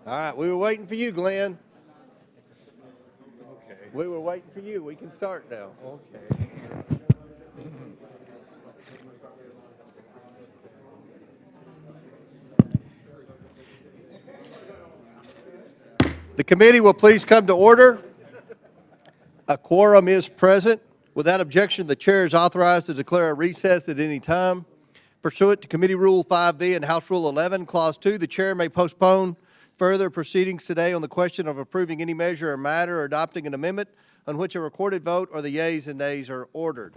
All right, we were waiting for you, Glenn. Okay. We were waiting for you. We can start now. Okay. The committee will please come to order. A quorum is present. Without objection, the chair is authorized to declare a recess at any time. Pursuant to Committee Rule 5B and House Rule 11, Clause 2, the chair may postpone further proceedings today on the question of approving any measure or matter or adopting an amendment on which a recorded vote or the yeas and nays are ordered.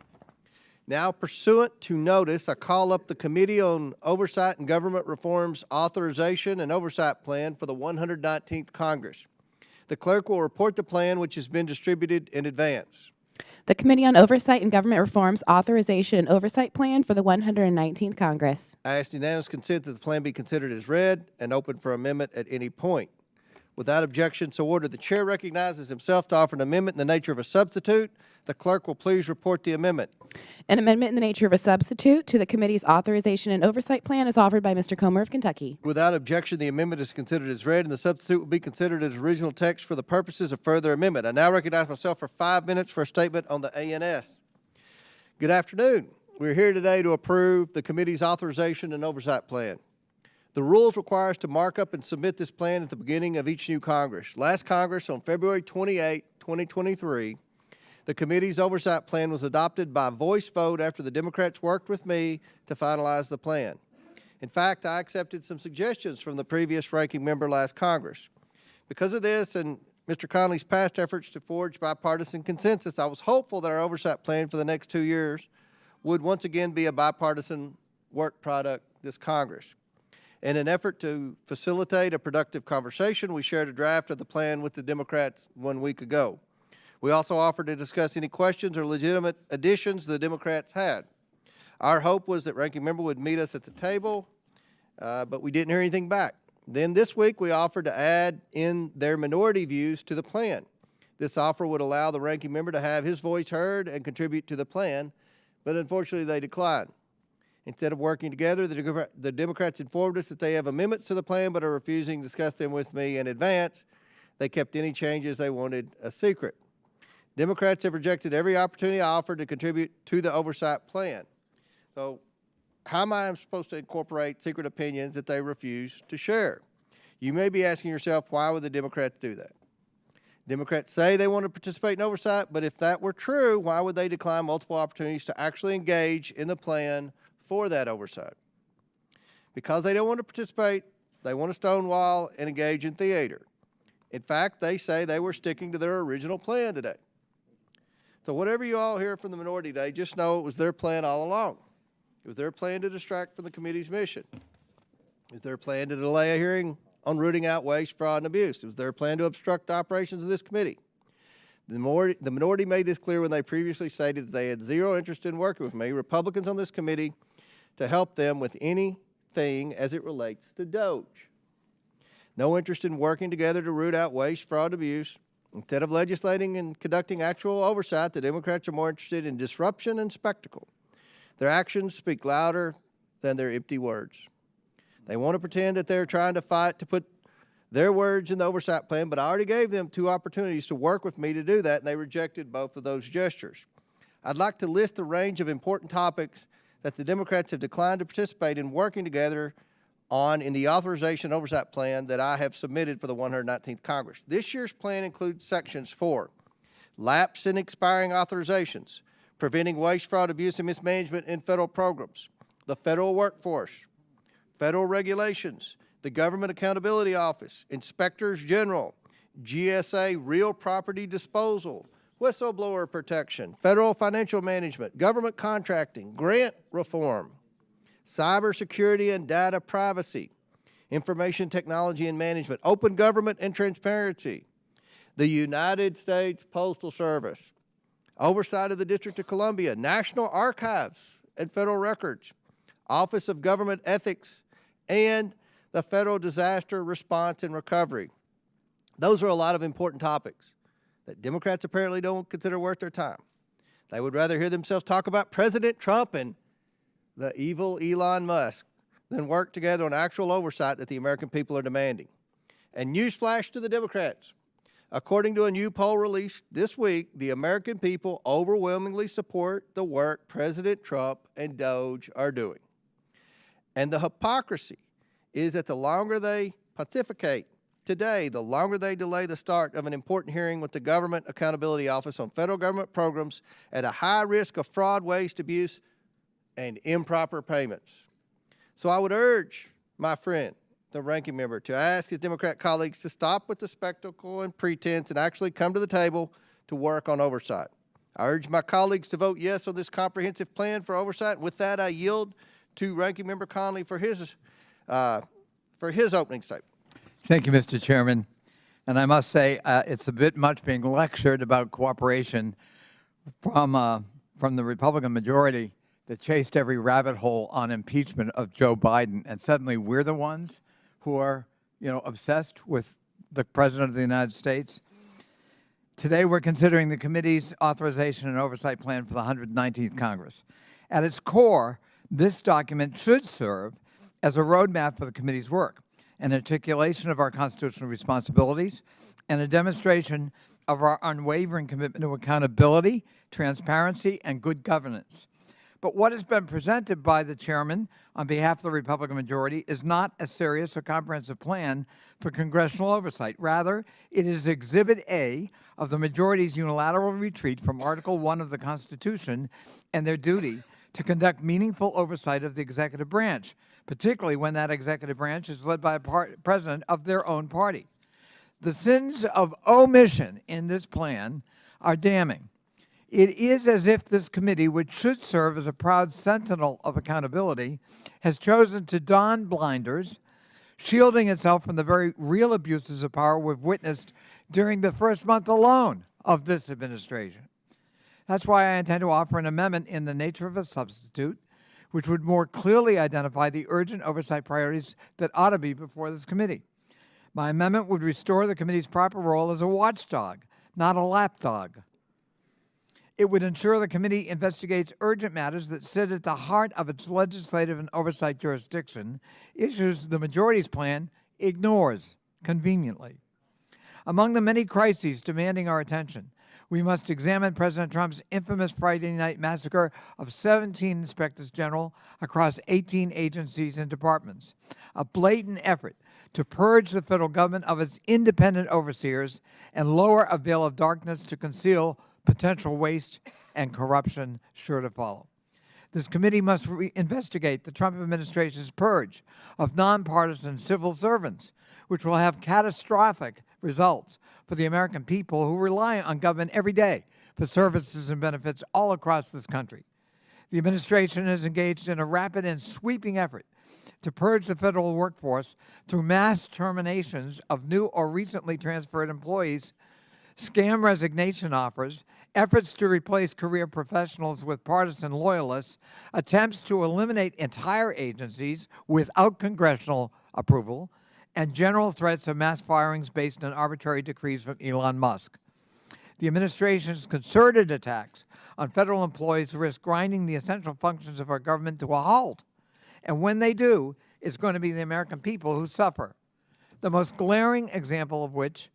Now, pursuant to notice, I call up the Committee on Oversight and Government Reform's Authorization and Oversight Plan for the 119th Congress. The clerk will report the plan, which has been distributed in advance. The Committee on Oversight and Government Reform's Authorization and Oversight Plan for the 119th Congress. I ask unanimous consent that the plan be considered as read and open for amendment at any point. Without objection, so ordered. The chair recognizes himself to offer an amendment in the nature of a substitute. The clerk will please report the amendment. An amendment in the nature of a substitute to the committee's Authorization and Oversight Plan is offered by Mr. Comer of Kentucky. Without objection, the amendment is considered as read, and the substitute will be considered as original text for the purposes of further amendment. I now recognize myself for 5 minutes for a statement on the ANS. Good afternoon. We're here today to approve the committee's Authorization and Oversight Plan. The rules require us to mark up and submit this plan at the beginning of each new Congress. Last Congress, on February 28, 2023, the committee's oversight plan was adopted by voice vote after the Democrats worked with me to finalize the plan. In fact, I accepted some suggestions from the previous ranking member last Congress. Because of this and Mr. Conley's past efforts to forge bipartisan consensus, I was hopeful that our oversight plan for the next 2 years would once again be a bipartisan work product this Congress. In an effort to facilitate a productive conversation, we shared a draft of the plan with the Democrats 1 week ago. We also offered to discuss any questions or legitimate additions the Democrats had. Our hope was that ranking member would meet us at the table, but we didn't hear anything back. Then this week, we offered to add in their minority views to the plan. This offer would allow the ranking member to have his voice heard and contribute to the plan, but unfortunately they declined. Instead of working together, the Democrats informed us that they have amendments to the plan but are refusing to discuss them with me in advance. They kept any changes they wanted a secret. Democrats have rejected every opportunity I offered to contribute to the oversight plan. So how am I supposed to incorporate secret opinions that they refuse to share? You may be asking yourself, why would the Democrats do that? Democrats say they want to participate in oversight, but if that were true, why would they decline multiple opportunities to actually engage in the plan for that oversight? Because they don't want to participate, they want to stonewall and engage in theater. In fact, they say they were sticking to their original plan today. So whatever you all hear from the minority today, just know it was their plan all along. It was their plan to distract from the committee's mission. It was their plan to delay a hearing on rooting out waste, fraud, and abuse. It was their plan to obstruct the operations of this committee. The minority made this clear when they previously stated that they had zero interest in working with me, Republicans on this committee, to help them with anything as it relates to Doge. No interest in working together to root out waste, fraud, abuse. Instead of legislating and conducting actual oversight, the Democrats are more interested in disruption and spectacle. Their actions speak louder than their empty words. They want to pretend that they're trying to fight to put their words in the oversight plan, but I already gave them 2 opportunities to work with me to do that, and they rejected both of those gestures. I'd like to list the range of important topics that the Democrats have declined to participate in working together on in the authorization and oversight plan that I have submitted for the 119th Congress. This year's plan includes sections for lapse and expiring authorizations, preventing waste, fraud, abuse, and mismanagement in federal programs, the federal workforce, federal regulations, the Government Accountability Office, Inspectors General, GSA real property disposal, whistleblower protection, federal financial management, government contracting, grant reform, cybersecurity and data privacy, information technology and management, open government and transparency, the United States Postal Service, oversight of the District of Columbia, National Archives and Federal Records, Office of Government Ethics, and the Federal Disaster Response and Recovery. Those are a lot of important topics that Democrats apparently don't consider worth their time. They would rather hear themselves talk about President Trump and the evil Elon Musk than work together on actual oversight that the American people are demanding. And newsflash to the Democrats. According to a new poll released this week, the American people overwhelmingly support the work President Trump and Doge are doing. And the hypocrisy is that the longer they pontificate today, the longer they delay the start of an important hearing with the Government Accountability Office on federal government programs at a high risk of fraud, waste, abuse, and improper payments. So I would urge my friend, the ranking member, to ask his Democrat colleagues to stop with the spectacle and pretense and actually come to the table to work on oversight. I urge my colleagues to vote yes on this comprehensive plan for oversight. And with that, I yield to Ranking Member Conley for his opening statement. Thank you, Mr. Chairman. And I must say, it's a bit much being lectured about cooperation from the Republican majority that chased every rabbit hole on impeachment of Joe Biden, and suddenly we're the ones who are, obsessed with the President of the United States. Today, we're considering the committee's authorization and oversight plan for the 119th Congress. At its core, this document should serve as a roadmap for the committee's work, an articulation of our constitutional responsibilities, and a demonstration of our unwavering commitment to accountability, transparency, and good governance. But what has been presented by the chairman on behalf of the Republican majority is not a serious or comprehensive plan for congressional oversight. Rather, it is Exhibit A of the majority's unilateral retreat from Article 1 of the Constitution and their duty to conduct meaningful oversight of the executive branch, particularly when that executive branch is led by a president of their own party. The sins of omission in this plan are damning. It is as if this committee, which should serve as a proud sentinel of accountability, has chosen to don blinders, shielding itself from the very real abuses of power we've witnessed during the first month alone of this administration. That's why I intend to offer an amendment in the nature of a substitute, which would more clearly identify the urgent oversight priorities that ought to be before this committee. My amendment would restore the committee's proper role as a watchdog, not a lapdog. It would ensure the committee investigates urgent matters that sit at the heart of its legislative and oversight jurisdiction, issues the majority's plan ignores conveniently. Among the many crises demanding our attention, we must examine President Trump's infamous Friday night massacre of 17 inspectors general across 18 agencies and departments, a blatant effort to purge the federal government of its independent overseers and lower a veil of darkness to conceal potential waste and corruption sure to follow. This committee must investigate the Trump administration's purge of nonpartisan civil servants, which will have catastrophic results for the American people who rely on government every day for services and benefits all across this country. The administration is engaged in a rapid and sweeping effort to purge the federal workforce through mass terminations of new or recently transferred employees, scam resignation offers, efforts to replace career professionals with partisan loyalists, attempts to eliminate entire agencies without congressional approval, and general threats of mass firings based on arbitrary decrees from Elon Musk. The administration's concerted attacks on federal employees risk grinding the essential functions of our government to a halt. And when they do, it's going to be the American people who suffer. The most glaring example of which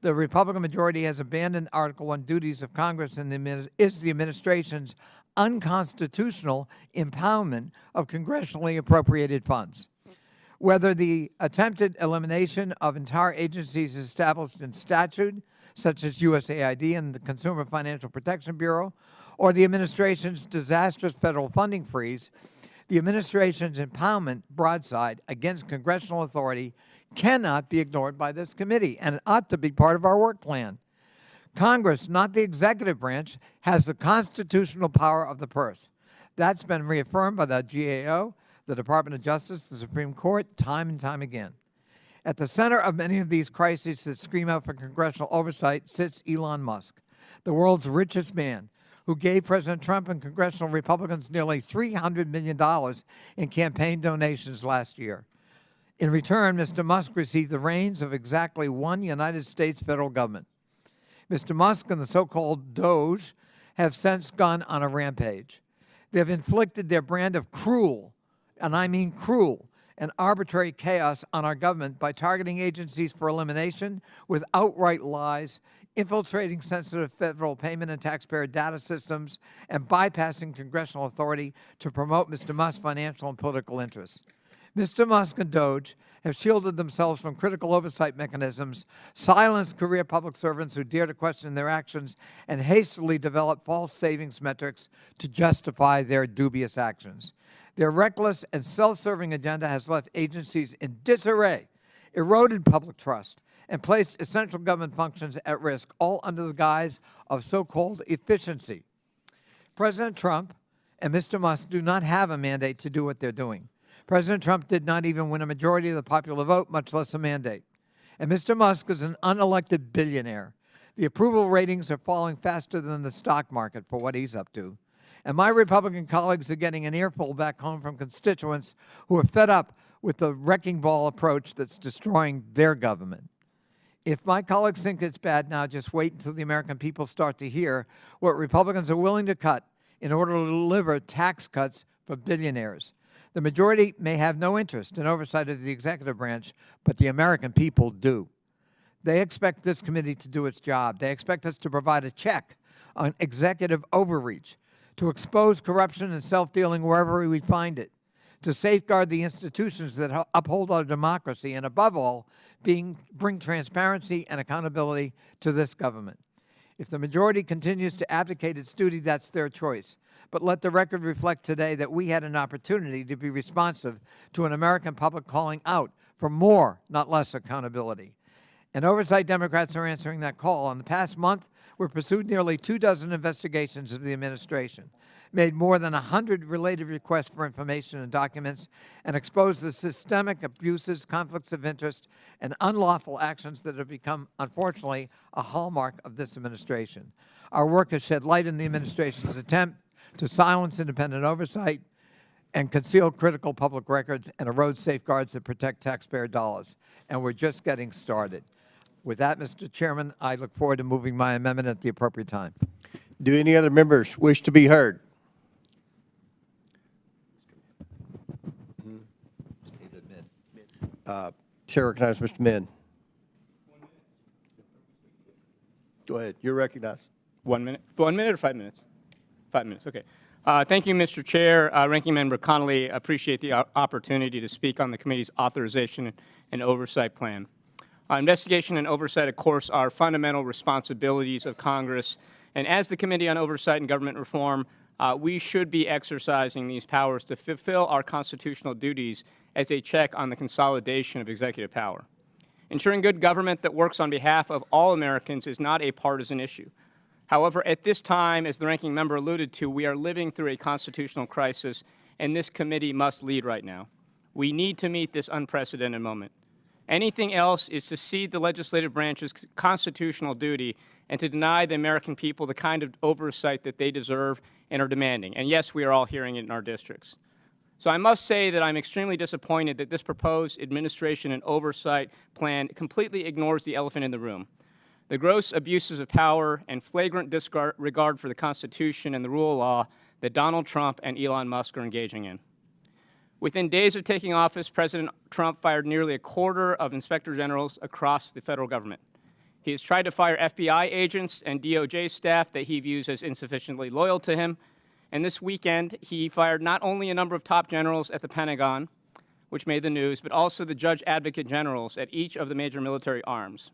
the Republican majority has abandoned Article 1 duties of Congress is the administration's unconstitutional impoundment of congressionally appropriated funds. Whether the attempted elimination of entire agencies established in statute, such as USAID and the Consumer Financial Protection Bureau, or the administration's disastrous federal funding freeze, the administration's impoundment broadside against congressional authority cannot be ignored by this committee, and it ought to be part of our work plan. Congress, not the executive branch, has the constitutional power of the purse. That's been reaffirmed by the GAO, the Department of Justice, the Supreme Court, time and time again. At the center of many of these crises that scream out for congressional oversight sits Elon Musk, the world's richest man, who gave President Trump and congressional Republicans nearly $300 million in campaign donations last year. In return, Mr. Musk received the reins of exactly one United States federal government. Mr. Musk and the so-called Doge have since gone on a rampage. They have inflicted their brand of cruel, and I mean cruel, and arbitrary chaos on our government by targeting agencies for elimination with outright lies, infiltrating sensitive federal payment and taxpayer data systems, and bypassing congressional authority to promote Mr. Musk's financial and political interests. Mr. Musk and Doge have shielded themselves from critical oversight mechanisms, silenced career public servants who dare to question their actions, and hastily develop false savings metrics to justify their dubious actions. Their reckless and self-serving agenda has left agencies in disarray, eroded public trust, and placed essential government functions at risk, all under the guise of so-called efficiency. President Trump and Mr. Musk do not have a mandate to do what they're doing. President Trump did not even win a majority of the popular vote, much less a mandate. And Mr. Musk is an unelected billionaire. The approval ratings are falling faster than the stock market for what he's up to. And my Republican colleagues are getting an earful back home from constituents who are fed up with the wrecking ball approach that's destroying their government. If my colleagues think it's bad now, just wait until the American people start to hear what Republicans are willing to cut in order to deliver tax cuts for billionaires. The majority may have no interest in oversight of the executive branch, but the American people do. They expect this committee to do its job. They expect us to provide a check on executive overreach, to expose corruption and self-dealing wherever we find it, to safeguard the institutions that uphold our democracy, and above all, bring transparency and accountability to this government. If the majority continues to abdicate its duty, that's their choice. But let the record reflect today that we had an opportunity to be responsive to an American public calling out for more, not less, accountability. And oversight Democrats are answering that call. In the past month, we've pursued nearly 24 investigations of the administration, made more than 100 related requests for information and documents, and exposed the systemic abuses, conflicts of interest, and unlawful actions that have become, unfortunately, a hallmark of this administration. Our work has shed light on the administration's attempt to silence independent oversight and conceal critical public records and erode safeguards that protect taxpayer dollars. And we're just getting started. With that, Mr. Chairman, I look forward to moving my amendment at the appropriate time. Do any other members wish to be heard? Chair recognizes Mr. Min. Go ahead. You're recognized. 1 minute? 1 minute or 5 minutes? 5 minutes, okay. Thank you, Mr. Chair. Ranking Member Connolly, appreciate the opportunity to speak on the committee's authorization and oversight plan. Investigation and oversight, of course, are fundamental responsibilities of Congress. And as the Committee on Oversight and Government Reform, we should be exercising these powers to fulfill our constitutional duties as a check on the consolidation of executive power. Ensuring good government that works on behalf of all Americans is not a partisan issue. However, at this time, as the ranking member alluded to, we are living through a constitutional crisis, and this committee must lead right now. We need to meet this unprecedented moment. Anything else is to cede the legislative branch's constitutional duty and to deny the American people the kind of oversight that they deserve and are demanding. And yes, we are all hearing it in our districts. So I must say that I'm extremely disappointed that this proposed administration and oversight plan completely ignores the elephant in the room: the gross abuses of power and flagrant disregard for the Constitution and the rule of law that Donald Trump and Elon Musk are engaging in. Within days of taking office, President Trump fired nearly a quarter of inspector generals across the federal government. He has tried to fire FBI agents and DOJ staff that he views as insufficiently loyal to him. And this weekend, he fired not only a number of top generals at the Pentagon, which made the news, but also the judge advocate generals at each of the major military arms.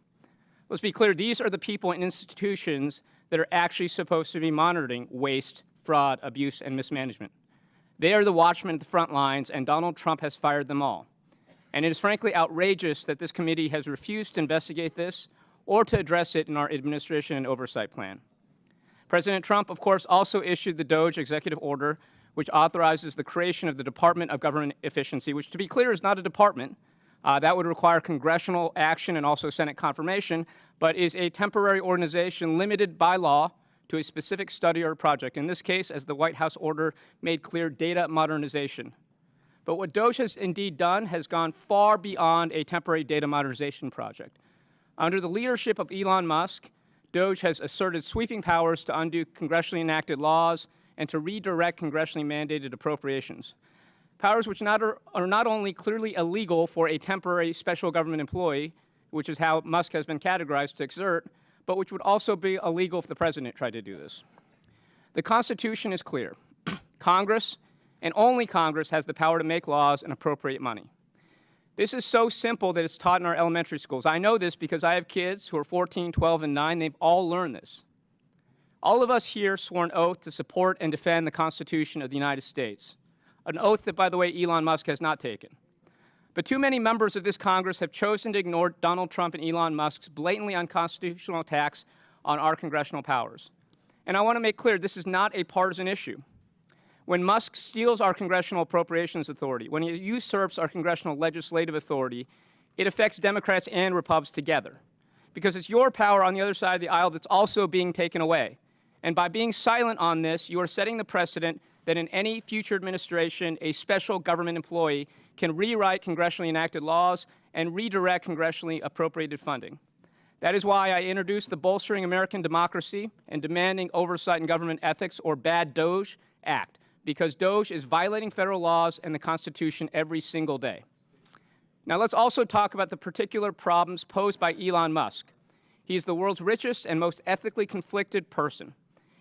Let's be clear, these are the people and institutions that are actually supposed to be monitoring waste, fraud, abuse, and mismanagement. They are the watchmen at the front lines, and Donald Trump has fired them all. And it is frankly outrageous that this committee has refused to investigate this or to address it in our administration and oversight plan. President Trump, of course, also issued the DOGE executive order, which authorizes the creation of the Department of Government Efficiency, which, to be clear, is not a department. That would require congressional action and also Senate confirmation, but is a temporary organization limited by law to a specific study or project. In this case, as the White House order made clear, data modernization. But what DOGE has indeed done has gone far beyond a temporary data modernization project. Under the leadership of Elon Musk, DOGE has asserted sweeping powers to undo congressionally enacted laws and to redirect congressionally mandated appropriations. powers which are not only clearly illegal for a temporary special government employee, which is how Musk has been categorized to exert, but which would also be illegal if the president tried to do this. The Constitution is clear. Congress, and only Congress, has the power to make laws and appropriate money. This is so simple that it's taught in our elementary schools. I know this because I have kids who are 14, 12, and 9. They've all learned this. All of us here swore an oath to support and defend the Constitution of the United States, an oath that, by the way, Elon Musk has not taken. But too many members of this Congress have chosen to ignore Donald Trump and Elon Musk's blatantly unconstitutional attacks on our congressional powers. And I want to make clear, this is not a partisan issue. When Musk steals our congressional appropriations authority, when he usurps our congressional legislative authority, it affects Democrats and Republicans together. Because it's your power on the other side of the aisle that's also being taken away. And by being silent on this, you are setting the precedent that in any future administration, a special government employee can rewrite congressionally enacted laws and redirect congressionally appropriated funding. That is why I introduced the Bolstering American Democracy and Demanding Oversight in Government Ethics, or Bad DOGE, Act, because DOGE is violating federal laws and the Constitution every single day. Now let's also talk about the particular problems posed by Elon Musk. He is the world's richest and most ethically conflicted person.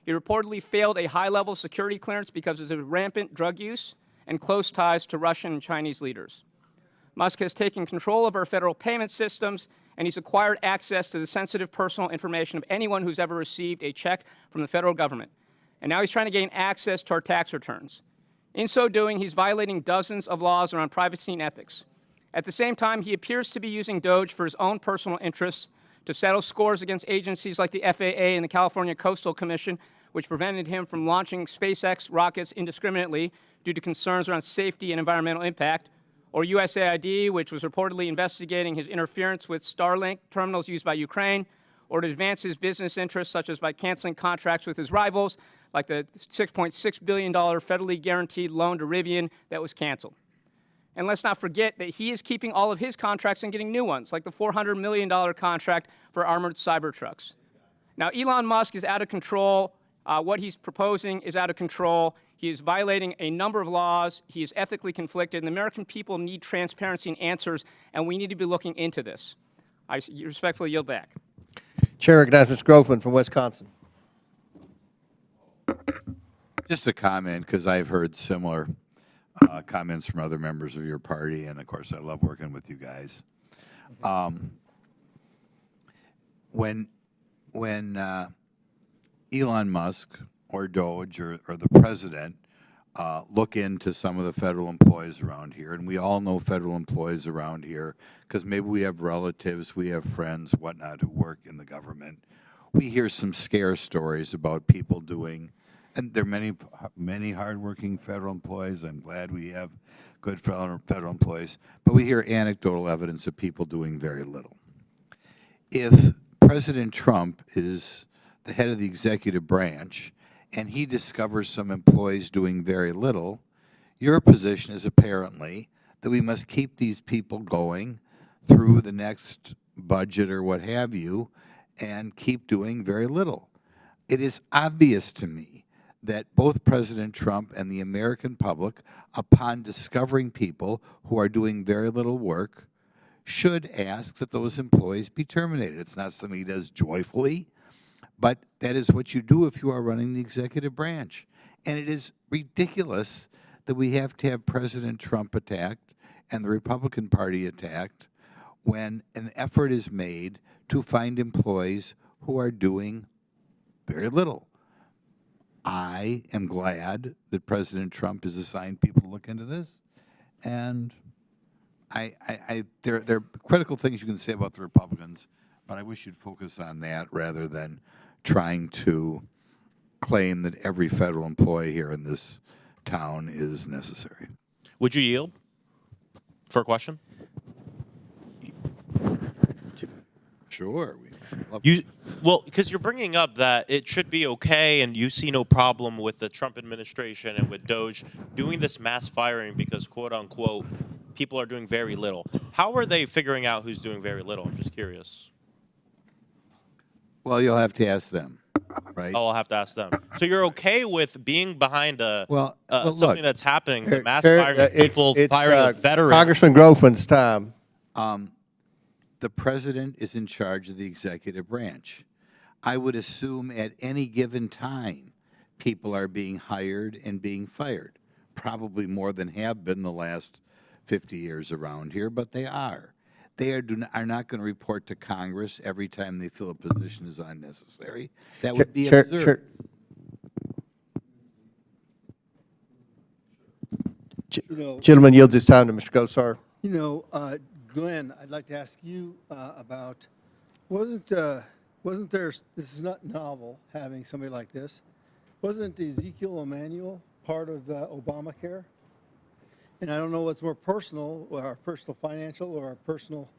He reportedly failed a high-level security clearance because of his rampant drug use and close ties to Russian and Chinese leaders. Musk has taken control of our federal payment systems, and he's acquired access to the sensitive personal information of anyone who's ever received a check from the federal government. And now he's trying to gain access to our tax returns. In so doing, he's violating dozens of laws around privacy and ethics. At the same time, he appears to be using DOGE for his own personal interests to settle scores against agencies like the FAA and the California Coastal Commission, which prevented him from launching SpaceX rockets indiscriminately due to concerns around safety and environmental impact, or USAID, which was reportedly investigating his interference with Starlink terminals used by Ukraine, or to advance his business interests, such as by canceling contracts with his rivals, like the $6.6 billion federally guaranteed loan to Rivian that was canceled. And let's not forget that he is keeping all of his contracts and getting new ones, like the $400 million contract for armored Cybertrucks. Now, Elon Musk is out of control. What he's proposing is out of control. He is violating a number of laws. He is ethically conflicted. And the American people need transparency and answers, and we need to be looking into this. I respectfully yield back. Chair recognizes Mr. Groveman from Wisconsin. Just a comment, because I've heard similar comments from other members of your party, and of course I love working with you guys. When Elon Musk or Doge or the president look into some of the federal employees around here, and we all know federal employees around here because maybe we have relatives, we have friends, whatnot, who work in the government. We hear some scare stories about people doing, and there are many hardworking federal employees. I'm glad we have good federal employees, but we hear anecdotal evidence of people doing very little. If President Trump is the head of the executive branch and he discovers some employees doing very little, your position is apparently that we must keep these people going through the next budget or what have you and keep doing very little. It is obvious to me that both President Trump and the American public, upon discovering people who are doing very little work, should ask that those employees be terminated. It's not something he does joyfully, but that is what you do if you are running the executive branch. And it is ridiculous that we have to have President Trump attacked and the Republican Party attacked when an effort is made to find employees who are doing very little. I am glad that President Trump has assigned people to look into this, and there are critical things you can say about the Republicans, but I wish you'd focus on that rather than trying to claim that every federal employee here in this town is necessary. Would you yield for a question? Sure. Well, because you're bringing up that it should be okay, and you see no problem with the Trump administration and with Doge doing this mass firing because, quote unquote, people are doing very little. How are they figuring out who's doing very little? I'm just curious. Well, you'll have to ask them. right? I'll have to ask them. So you're okay with being behind Well, something look, that's happening, the mass Chair, firing of people, firing of veterans? Congressman Groveman's time. the president is in charge of the executive branch. I would assume at any given time, people are being hired and being fired. Probably more than have been the last 50 years around here, but they are. They are not going to report to Congress every time they feel a position is unnecessary. That would be absurd. Gentleman yields his time to Mr. Gosar. You know, Glenn, I'd like to ask you about, wasn't there, this is not novel, having somebody like this, wasn't Ezekiel Emanuel part of Obamacare? And I don't know what's more personal, or personal financial, or personal,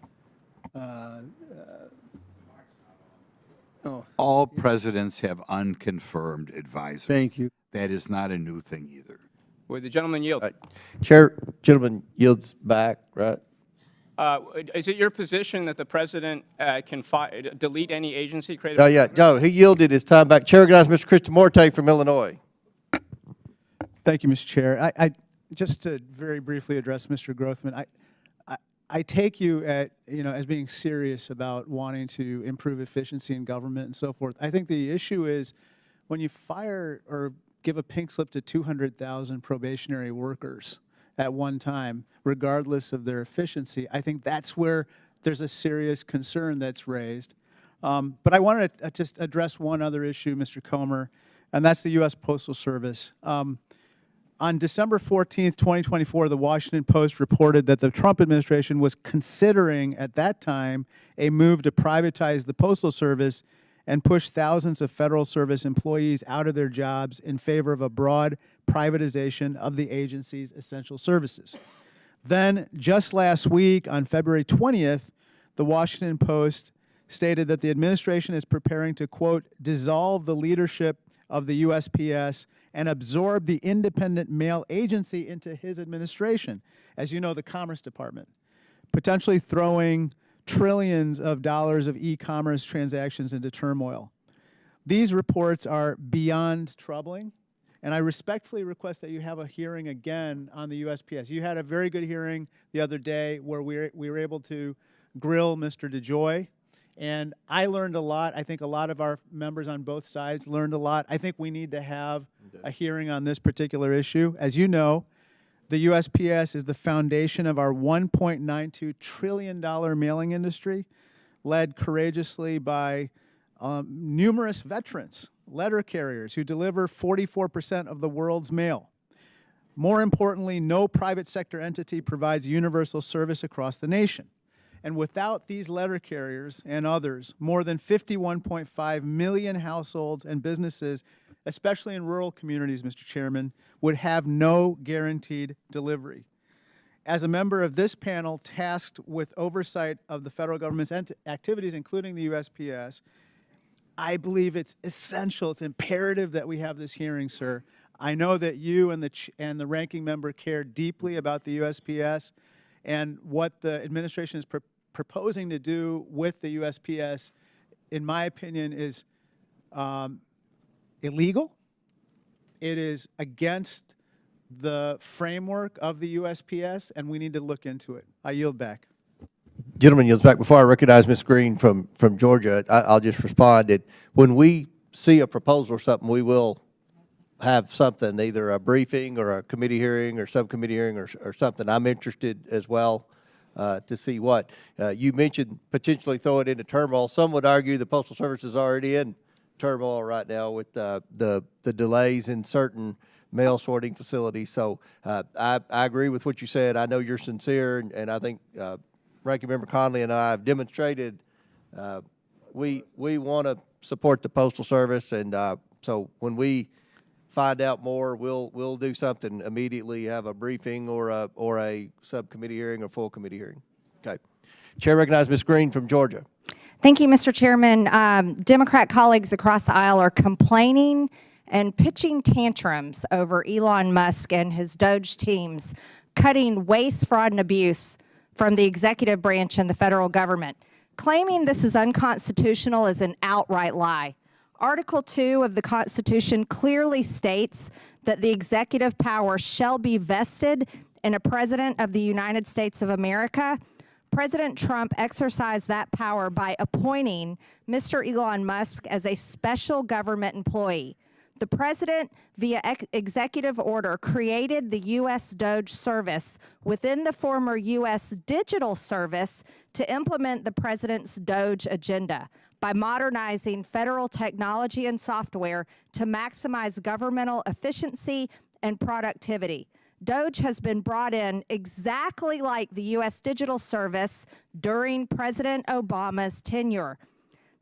All presidents have unconfirmed advisors. Thank you. That is not a new thing either. Would the gentleman yield? Gentleman yields back, right? Is it your position that the president can delete any agency created? Oh, yeah, no, he yielded his time back. Chair recognizes Mr. Kristamorte from Illinois. Thank you, Mr. Chair. I just to very briefly address Mr. Grothman, I take you at, as being serious about wanting to improve efficiency in government and so forth. I think the issue is when you fire or give a pink slip to 200,000 probationary workers at one time, regardless of their efficiency, I think that's where there's a serious concern that's raised. But I wanted to just address one other issue, Mr. Comer, and that's the U.S. Postal Service. On December 14th, 2024, the Washington Post reported that the Trump administration was considering, at that time, a move to privatize the Postal Service and push thousands of Federal Service employees out of their jobs in favor of a broad privatization of the agency's essential services. Then, just last week, on February 20th, the Washington Post stated that the administration is preparing to, quote, dissolve the leadership of the USPS and absorb the independent mail agency into his administration, as you know, the Commerce Department, potentially throwing trillions of dollars of e-commerce transactions into turmoil. These reports are beyond troubling, and I respectfully request that you have a hearing again on the USPS. You had a very good hearing the other day where we were able to grill Mr. DeJoy, and I learned a lot. I think a lot of our members on both sides learned a lot. I think we need to have a hearing on this particular issue. As you know, the USPS is the foundation of our $1.92 trillion mailing industry, led courageously by numerous veterans, letter carriers who deliver 44% of the world's mail. More importantly, no private sector entity provides universal service across the nation. And without these letter carriers and others, more than 51.5 million households and businesses, especially in rural communities, Mr. Chairman, would have no guaranteed delivery. As a member of this panel tasked with oversight of the federal government's activities, including the USPS, I believe it's essential, it's imperative that we have this hearing, sir. I know that you and the ranking member care deeply about the USPS and what the administration is proposing to do with the USPS, in my opinion, is illegal. It is against the framework of the USPS, and we need to look into it. I yield back. Gentleman yields back. Before I recognize Ms. Green from Georgia, I'll just respond that when we see a proposal or something, we will have something, either a briefing or a committee hearing or subcommittee hearing or something. I'm interested as well to see what. You mentioned potentially throw it into turmoil. Some would argue the Postal Service is already in turmoil right now with the delays in certain mail sorting facilities. So I agree with what you said. I know you're sincere, and I think Ranking Member Conley and I have demonstrated we want to support the Postal Service, and so when we find out more, we'll do something immediately, have a briefing or a subcommittee hearing or full committee hearing. Okay. Chair recognizes Ms. Green from Georgia. Thank you, Mr. Chairman. Democrat colleagues across the aisle are complaining and pitching tantrums over Elon Musk and his Doge teams cutting waste, fraud, and abuse from the executive branch and the federal government. Claiming this is unconstitutional is an outright lie. Article 2 of the Constitution clearly states that the executive power shall be vested in a President of the United States of America. President Trump exercised that power by appointing Mr. Elon Musk as a special government employee. The president, via executive order, created the U.S. Doge service within the former U.S. Digital Service to implement the president's Doge agenda by modernizing federal technology and software to maximize governmental efficiency and productivity. Doge has been brought in exactly like the U.S. Digital Service during President Obama's tenure.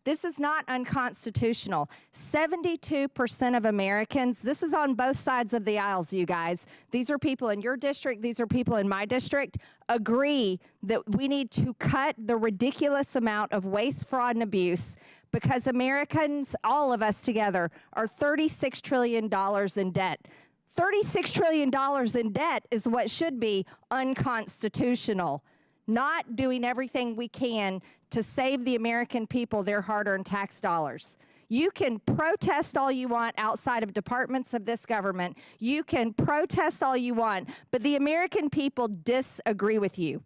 This is not unconstitutional. 72% of Americans, this is on both sides of the aisles, you guys. These are people in your district, these are people in my district, agree that we need to cut the ridiculous amount of waste, fraud, and abuse because Americans, all of us together, are $36 trillion in debt. $36 trillion in debt is what should be unconstitutional. Not doing everything we can to save the American people their hard-earned tax dollars. You can protest all you want outside of departments of this government. You can protest all you want, but the American people disagree with you.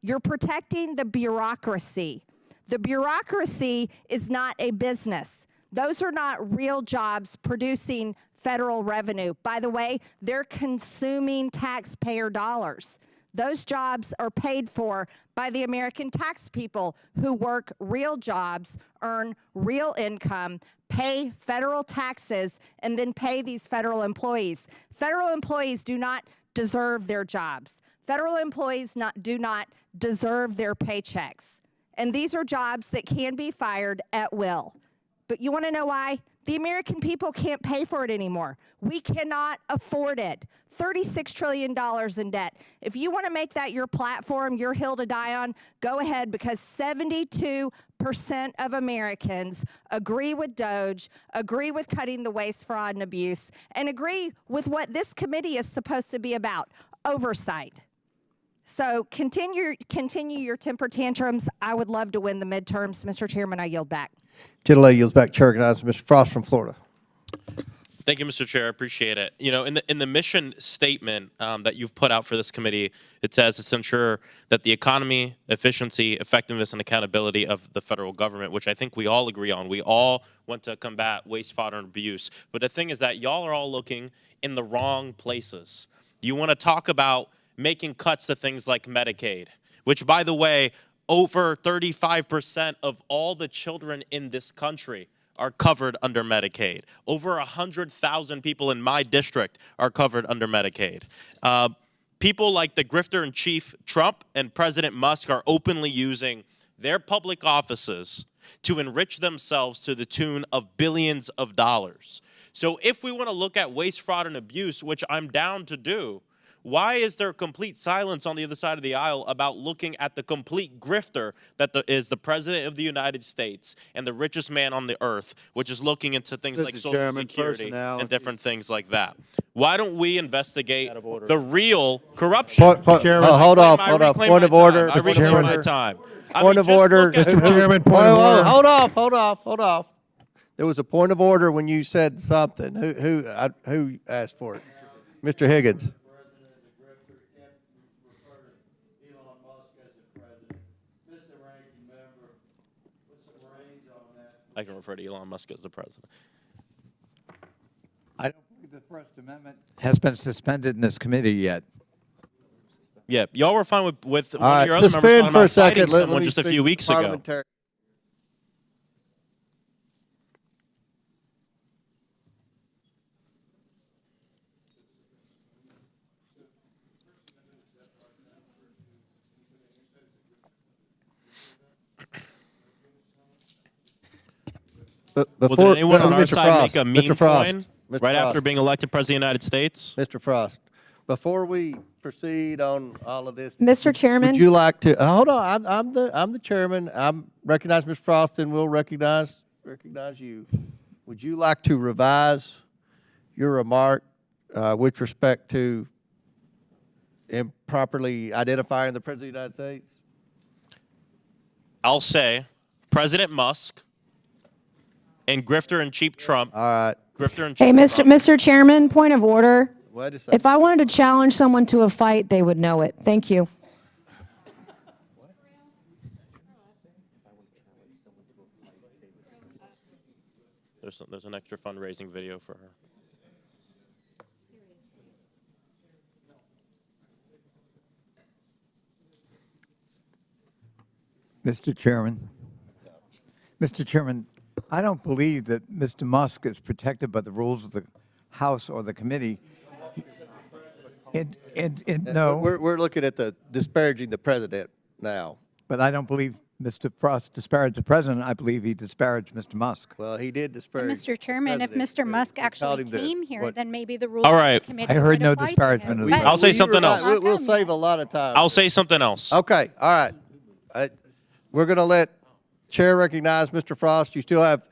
You're protecting the bureaucracy. The bureaucracy is not a business. Those are not real jobs producing federal revenue. By the way, they're consuming taxpayer dollars. Those jobs are paid for by the American tax people who work real jobs, earn real income, pay federal taxes, and then pay these federal employees. Federal employees do not deserve their jobs. Federal employees do not deserve their paychecks. And these are jobs that can be fired at will. But you want to know why? The American people can't pay for it anymore. We cannot afford it. $36 trillion in debt. If you want to make that your platform, your hill to die on, go ahead, because 72% of Americans agree with Doge, agree with cutting the waste, fraud, and abuse, and agree with what this committee is supposed to be about, oversight. So continue your temper tantrums. I would love to win the midterms. Mr. Chairman, I yield back. Gentlelady yields back. Chair recognizes Mr. Frost from Florida. Thank you, Mr. Chair. I appreciate it. You know, in the mission statement that you've put out for this committee, it says it's to ensure that the economy, efficiency, effectiveness, and accountability of the federal government, which I think we all agree on. We all want to combat waste, fraud, and abuse. But the thing is that y'all are all looking in the wrong places. You want to talk about making cuts to things like Medicaid, which, by the way, over 35% of all the children in this country are covered under Medicaid. Over 100,000 people in my district are covered under Medicaid. People like the grifter-in-chief Trump and President Musk are openly using their public offices to enrich themselves to the tune of billions of dollars. So if we want to look at waste, fraud, and abuse, which I'm down to do, why is there complete silence on the other side of the aisle about looking at the complete grifter that is the President of the United States and the richest man on the earth, which is looking into things like Social Security and different things like that? Why don't we investigate the real corruption? Hold off. Point of order. I reclaim my time. Point of order. Mr. Chairman, point of order. Hold off. There was a point of order when you said something. Who asked for it? Mr. Higgins. I can refer to Elon Musk as the president. I don't believe the First Amendment has been suspended in this committee yet. Yeah, y'all were fine with one All right, of your other members suspend talking for a about fighting second. Let someone me just a speak few weeks ago. parliamentary- Well, did anyone on our Mr. side Frost, make a meme Mr. Frost, coin Mr. right after Frost. being elected President of the United States? Mr. Frost, before we proceed on all of this, Mr. Chairman. would you like to hold on? I'm the chairman. I'm recognize Ms. Frost, and we'll recognize you. Would you like to revise your remark with respect to improperly identifying the President of the United States? I'll say President Musk and grifter and cheap Trump. All right. Grifter and cheap Hey, Trump. Mr. Chairman, point of order. Wait a second. If I wanted to challenge someone to a fight, they would know it. Thank you. There's an extra fundraising video for her. Mr. Chairman. Mr. Chairman, I don't believe that Mr. Musk is protected by the rules of the House or the committee. No, We're looking at the disparaging the president now. but I don't believe Mr. Frost disparaged the president. I believe he disparaged Mr. Musk. Well, he did disparage. Mr. Chairman, if president. Mr. Musk He called actually him the- came here, what- then maybe the rules All of right. the committee I heard would no apply to him. disparagement of the But- I'll say Will you something revise- else. We'll save a lot of time. I'll say something else. Okay, all right. We're going to let Chair recognize Mr. Frost. You still have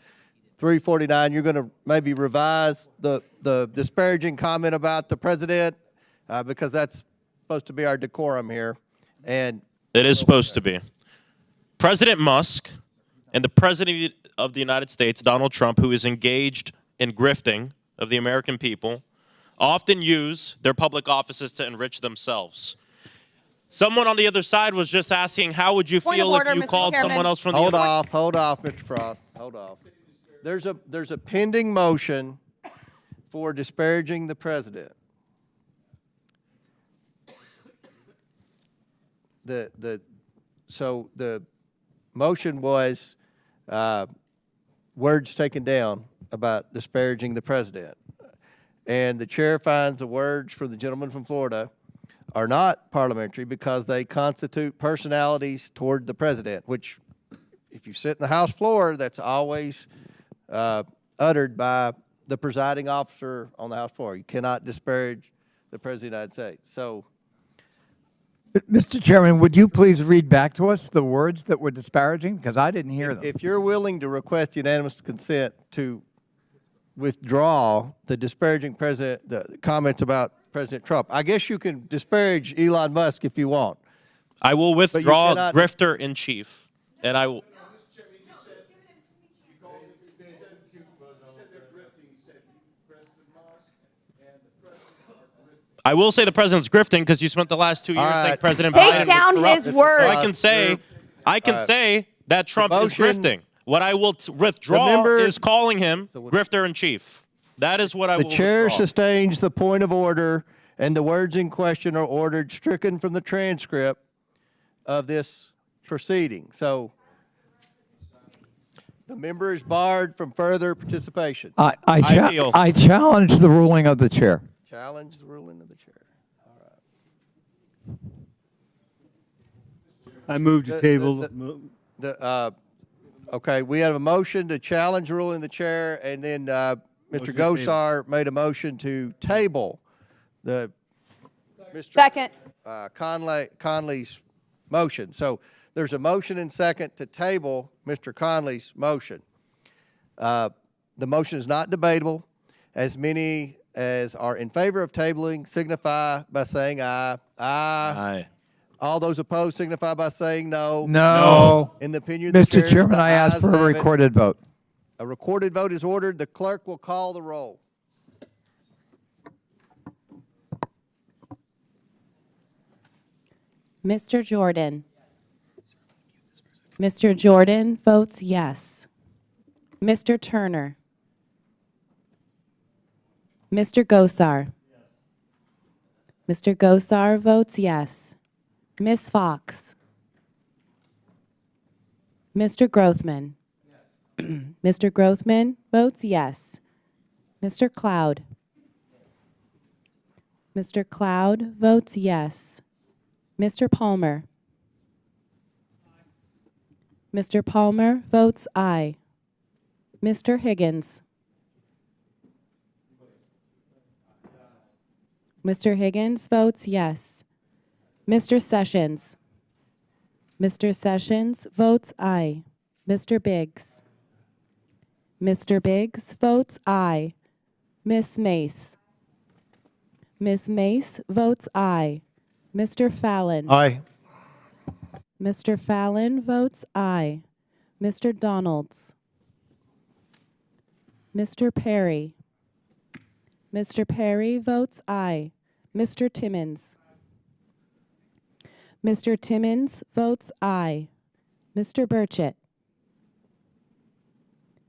3:49. You're going to maybe revise the disparaging comment about the president because that's supposed to be our decorum here. And It is supposed to be. President Musk and the President of the United States, Donald Trump, who is engaged in grifting of the American people, often use their public offices to enrich themselves. Someone on the other side was just asking, how would you Point of feel order, if you Mr. called Chairman. someone else from the hold other? off, Mr. Frost. Hold off. There's a pending motion for disparaging the president. So the motion was words taken down about disparaging the president. And the chair finds the words for the gentleman from Florida are not parliamentary because they constitute personalities toward the president, which if you sit in the House floor, that's always uttered by the presiding officer on the House floor. You cannot disparage the President of the United States. So Mr. Chairman, would you please read back to us the words that were disparaging? Because I didn't hear them. if you're willing to request unanimous consent to withdraw the disparaging the comments about President Trump, I guess you can disparage Elon Musk if you want. I will withdraw cannot- grifter in chief, and I will. I will say the president's grifting because you spent the last 2 years All saying right. President Take Biden was down corrupt. his words. I can say that Trump is motion- grifting. What I will withdraw member- is calling him grifter in chief. That is what I The will chair withdraw. sustains the point of order, and the words in question are ordered stricken from the transcript of this proceeding. So the member is barred from further participation. feel- I challenge the ruling of the chair. Challenge the ruling of the chair. I moved to The- table. Okay, we have a motion to challenge the ruling of the chair, and then Mr. Motion to Gosar made a motion to table the Mr. Second. Conley's motion. So there's a motion and second to table Mr. Conley's motion. The motion is not debatable. As many as are in favor of tabling signify by saying aye. Aye. All those opposed signify by saying no. No. In the opinion of the chair, Mr. Chairman, the I ask ayes for a have it. recorded vote. A recorded vote is ordered. The clerk will call the roll. Mr. Jordan. Mr. Jordan votes yes. Mr. Turner. Mr. Gosar. Mr. Gosar votes yes. Ms. Fox. Mr. Grothman. Mr. Grothman votes yes. Mr. Cloud. Mr. Cloud votes yes. Mr. Palmer. Mr. Palmer votes aye. Mr. Higgins. Mr. Higgins votes yes. Mr. Sessions. Mr. Sessions votes aye. Mr. Biggs. Mr. Biggs votes aye. Miss Mace. Miss Mace votes aye. Mr. Fallon. Aye. Mr. Fallon votes aye. Mr. Donalds. Mr. Perry. Mr. Perry votes aye. Mr. Timmons. Mr. Timmons votes aye. Mr. Burchett.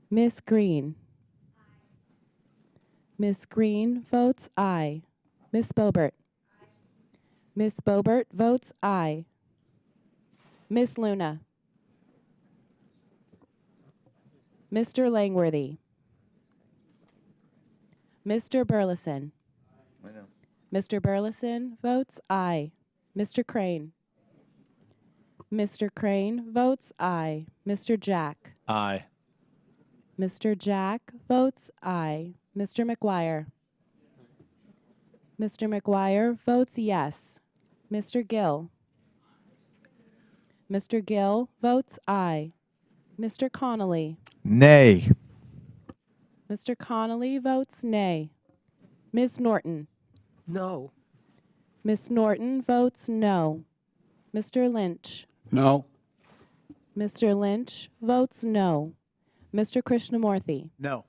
Miss Green. Miss Green votes aye. Miss Boebert. Miss Boebert votes aye. Miss Luna. Mr. Langworthy. Mr. Burleson. Mr. Burleson votes aye. Mr. Crane. Mr. Crane votes aye. Mr. Jack. Aye. Mr. Jack votes aye. Mr. McGuire. Mr. McGuire votes yes. Mr. Gill. Mr. Gill votes aye. Mr. Connolly. Nay. Mr. Connolly votes nay. Ms. Norton. No. Ms. Norton votes no. Mr. Lynch. No. Mr. Lynch votes no. Mr. Krishnamurthy. No.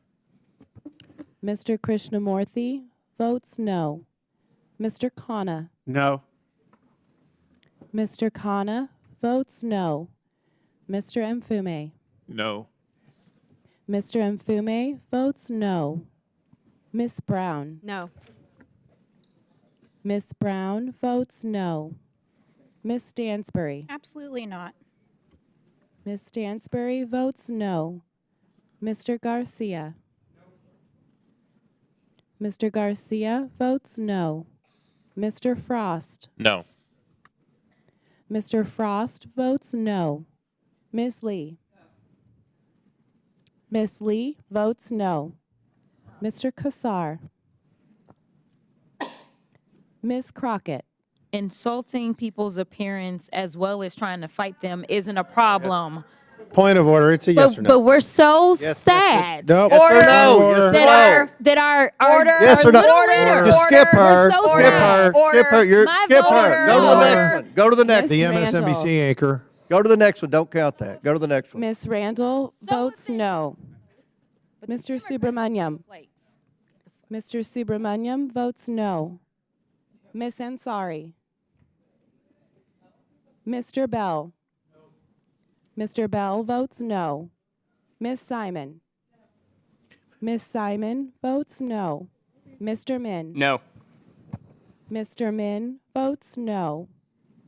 Mr. Krishnamurthy votes no. Mr. Khanna. No. Mr. Khanna votes no. Mr. Mfume. No. Mr. Mfume votes no. Miss Brown. No. Miss Brown votes no. Miss Stansbury. Absolutely not. Miss Stansbury votes no. Mr. Garcia. Mr. Garcia votes no. Mr. Frost. No. Mr. Frost votes no. Ms. Lee. Ms. Lee votes no. Mr. Kassar. Ms. Crockett. Insulting people's appearance as well as trying to fight them isn't a problem. Point of order. It's a yes or no. But we're so Yes, sad No. Yes or no? Yes or no? that our Yes or no? little leader. Just skip her. We're so Skip her. sad. Skip her. You're, My skip vote. her. Go to the Order. next one. Go to the next Miss one. Randall. anchor. Go to the next one. Don't count that. Go to the next one. Miss Randall votes no. Mr. Subramaniam. Mr. Subramaniam votes no. Miss Ansari. Mr. Bell. Mr. Bell votes no. Miss Simon. Miss Simon votes no. Mr. Min. No. Mr. Min votes no.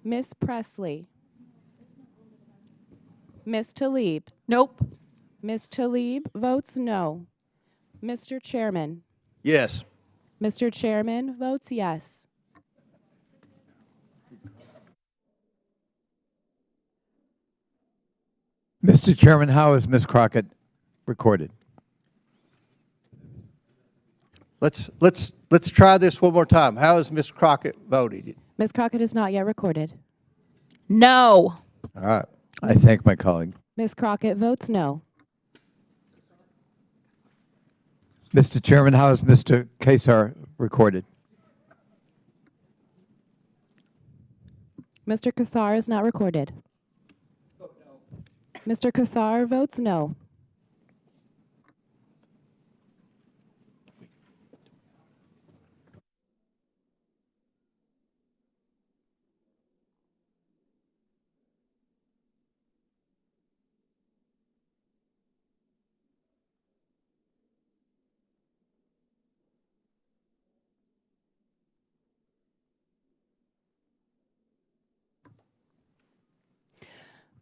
Miss Presley. Miss Talib. Nope. Miss Talib votes no. Mr. Chairman. Yes. Mr. Chairman votes yes. Mr. Chairman, how is Ms. Crockett recorded? Let's try this one more time. How has Miss Crockett voted? Ms. Crockett is not yet recorded. No. All right. I thank my colleague. Ms. Crockett votes no. Mr. Chairman, how is Mr. Kassar recorded? Mr. Kassar is not recorded. Mr. Kassar votes no.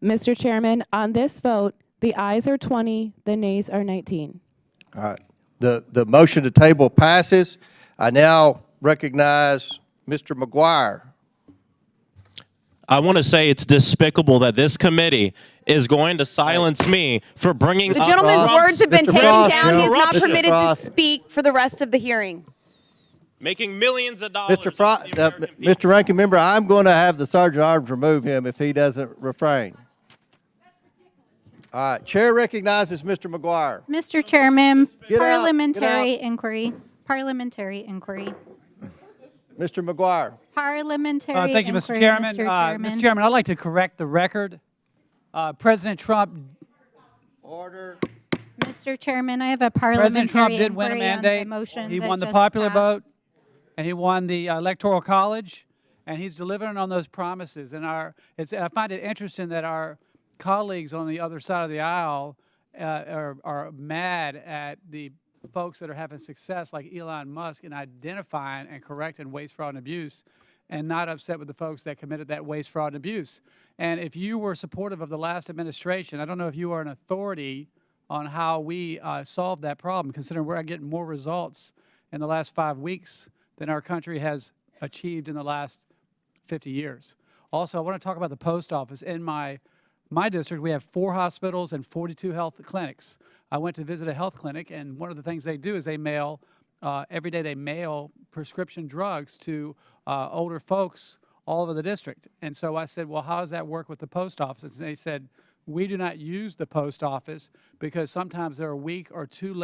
Mr. Chairman, on this vote, the ayes are 20, the nays are 19. All right. The motion to table passes. I now recognize Mr. McGuire. I want to say it's despicable that this committee is going to silence me for bringing The up gentleman's Trump's words have been Mr. taken Frost, down. no. He's not Mr. permitted to Frost. speak for the rest of the hearing. making millions of dollars. Mr. Frost, Mr. Ranking Member, I'm going to have the Sergeant at Arms remove him if he doesn't refrain. All right. Chair recognizes Mr. McGuire. Mr. Chairman, Get out. parliamentary Get out. inquiry. Parliamentary inquiry. Mr. McGuire. Parliamentary Thank you, inquiry, Mr. Chairman. Mr. Mr. Chairman, I'd like to correct the record. President Trump. Order. Mr. Chairman, I have a President Trump parliamentary did win a inquiry on mandate. the motion He that won the just popular passed. vote, and he won the Electoral College, and he's delivering on those promises. And I find it interesting that our colleagues on the other side of the aisle are mad at the folks that are having success, like Elon Musk, in identifying and correcting waste, fraud, and abuse, and not upset with the folks that committed that waste, fraud, and abuse. And if you were supportive of the last administration, I don't know if you are an authority on how we solved that problem, considering we're getting more results in the last 5 weeks than our country has achieved in the last 50 years. Also, I want to talk about the post office. In my district, we have 4 hospitals and 42 health clinics. I went to visit a health clinic, and one of the things they do is they mail, every day they mail prescription drugs to older folks all over the district. And so I said, well, how does that work with the post office? And they said, we do not use the post office because sometimes they're a week or 2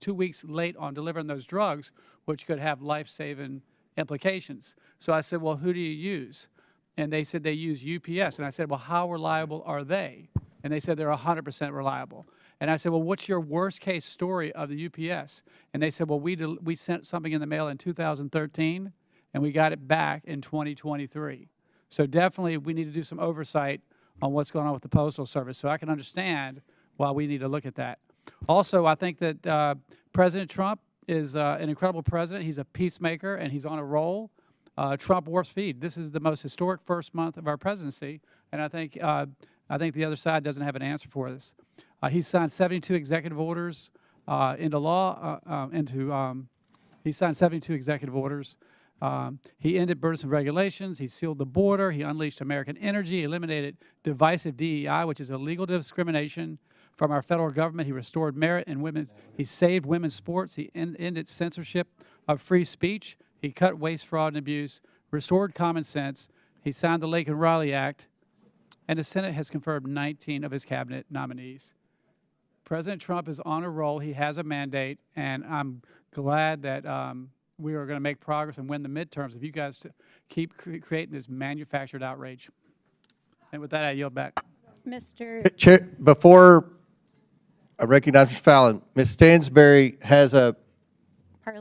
weeks late on delivering those drugs, which could have life-saving implications. So I said, well, who do you use? And they said they use UPS. And I said, well, how reliable are they? And they said they're 100% reliable. And I said, well, what's your worst case story of the UPS? And they said, well, we sent something in the mail in 2013, and we got it back in 2023. So definitely we need to do some oversight on what's going on with the Postal Service, so I can understand why we need to look at that. Also, I think that President Trump is an incredible president. He's a peacemaker, and he's on a roll. Trump warp speed. This is the most historic first month of our presidency, and I think the other side doesn't have an answer for this. He signed 72 executive orders into law. He signed 72 executive orders. He ended burdensome regulations. He sealed the border. He unleashed American energy, eliminated divisive DEI, which is illegal discrimination from our federal government. He restored merit in women's. He saved women's sports. He ended censorship of free speech. He cut waste, fraud, and abuse, restored common sense. He signed the Lake and Raleigh Act, and the Senate has confirmed 19 of his cabinet nominees. President Trump is on a roll. He has a mandate, and I'm glad that we are going to make progress and win the midterms if you guys keep creating this manufactured outrage. And with that, I yield back. Mr. Chair, before I recognize Mr. Fallon, Ms. Stansberry has a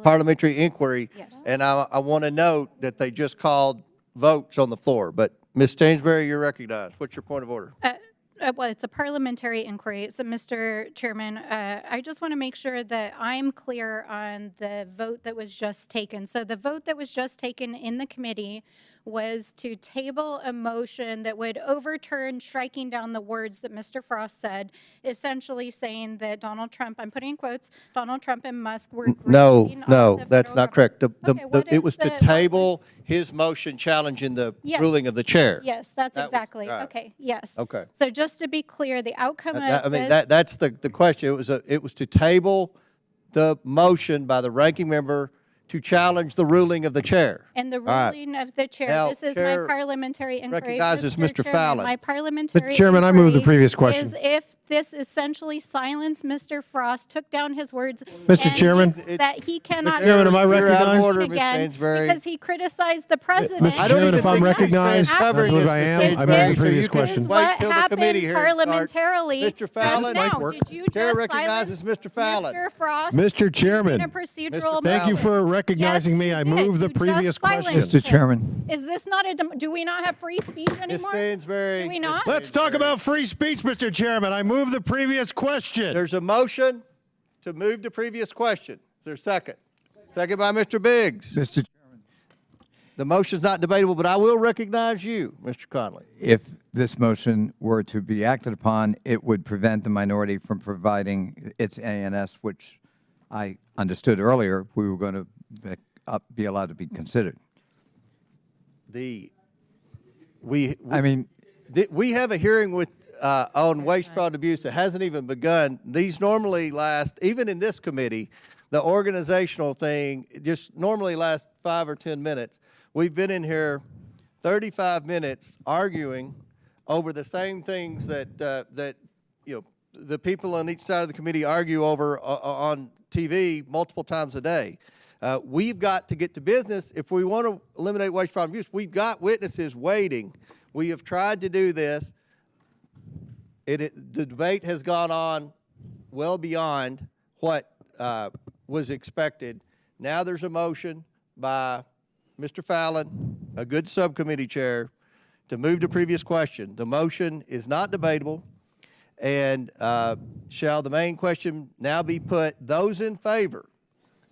parliamentary inquiry, Yes. and I want to note that they just called votes on the floor. But Ms. Stansberry, you're recognized. What's your point of order? Well, it's a parliamentary inquiry. So, Mr. Chairman, I just want to make sure that I'm clear on the vote that was just taken. So the vote that was just taken in the committee was to table a motion that would overturn striking down the words that Mr. Frost said, essentially saying that Donald Trump, I'm putting in quotes, Donald Trump and Musk were No, grasping no, off the that's federal not correct. government. It was to table his motion challenging the Yes. ruling of the chair. Yes, that's That was- exactly, all right. okay, yes. Okay. So just to be clear, the outcome of I mean, this. that's the question. It was to table the motion by the ranking member to challenge the ruling of the chair. And the All right. ruling of the chair, Now, this is Chair my parliamentary inquiry. recognizes Mr. Chairman, Fallon. My parliamentary Mr. Chairman, I move the inquiry previous question. Is if this essentially silenced Mr. Frost, took down his words. Mr. and Chairman? thinks that he cannot Mr. Chairman, am I speak You're out of recognized? order, Ms. again Stansberry. because he criticized the president. Mr. Chairman, if I'm think Ms. recognized, Stansberry I believe I is am. Ms. I move the Stansberry. previous You can question. just What wait till the happened committee hearing starts. parliamentarily Mr. Fallon, just now? work. Did you Chair just recognizes silence Mr. Fallon. Mr. Frost? Mr. Chairman. In a procedural Thank you manner? for recognizing Yes, me. you I did. move the You just previous question. silenced Mr. him. Chairman. Is this not do we not have free speech Ms. anymore? Stansberry. Do we not? Let's talk about free speech, Mr. Chairman. I move the previous question. There's a motion to move the previous question. Is there a second? Second by Mr. Biggs. Mr. Chairman. The motion's not debatable, but I will recognize you, Mr. Conley. If this motion were to be acted upon, it would prevent the minority from providing its ANS, which I understood earlier we were going to be allowed to be considered. We have a hearing with on waste, fraud, abuse that hasn't even begun. These normally last, even in this committee, the organizational thing just normally lasts 5 or 10 minutes. We've been in here 35 minutes arguing over the same things that the people on each side of the committee argue over on TV multiple times a day. We've got to get to business if we want to eliminate waste, fraud, and abuse. We've got witnesses waiting. We have tried to do this. The debate has gone on well beyond what was expected. Now there's a motion by Mr. Fallon, a good subcommittee chair, to move to previous question. The motion is not debatable, and shall the main question now be put? Those in favor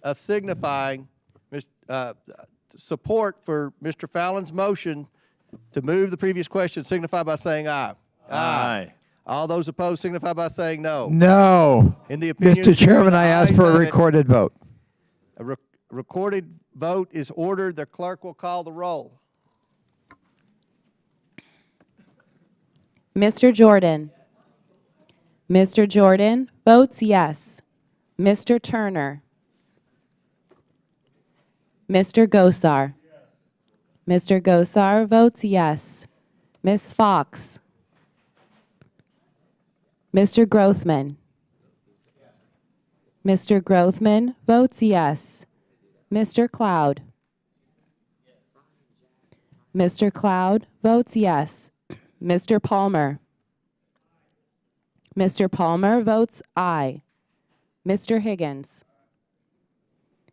of signifying support for Mr. Fallon's motion to move the previous question signify by saying aye. Aye. All those opposed signify by saying no. No. In the opinion Mr. of the chair, Chairman, the I ask ayes for a have it. recorded vote. A recorded vote is ordered. The clerk will call the roll. Mr. Jordan. Mr. Jordan votes yes. Mr. Turner. Mr. Gosar. Mr. Gosar votes yes. Ms. Fox. Mr. Grothman. Mr. Grothman votes yes. Mr. Cloud. Mr. Cloud votes yes. Mr. Palmer. Mr. Palmer votes aye. Mr. Higgins.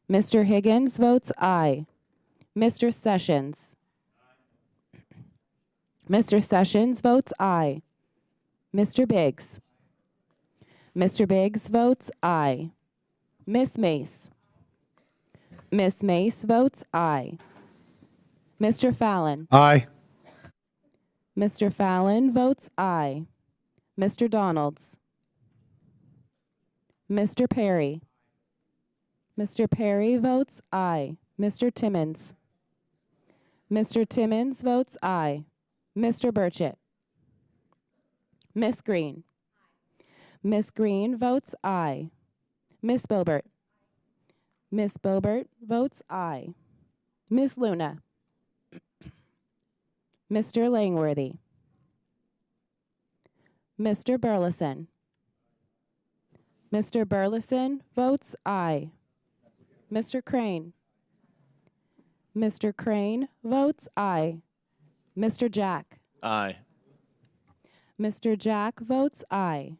Mr. Higgins votes aye. Mr. Sessions. Mr. Sessions votes aye. Mr. Biggs. Mr. Biggs votes aye. Miss Mace. Miss Mace votes aye. Mr. Fallon. Aye. Mr. Fallon votes aye. Mr. Donalds. Mr. Perry. Mr. Perry votes aye. Mr. Timmons. Mr. Timmons votes aye. Mr. Burchett. Miss Green. Miss Green votes aye. Miss Bobert. Miss Bobert votes aye. Miss Luna. Mr. Langworthy. Mr. Burleson. Mr. Burleson votes aye. Mr. Crane. Mr. Crane votes aye. Mr. Jack. Aye. Mr. Jack votes aye.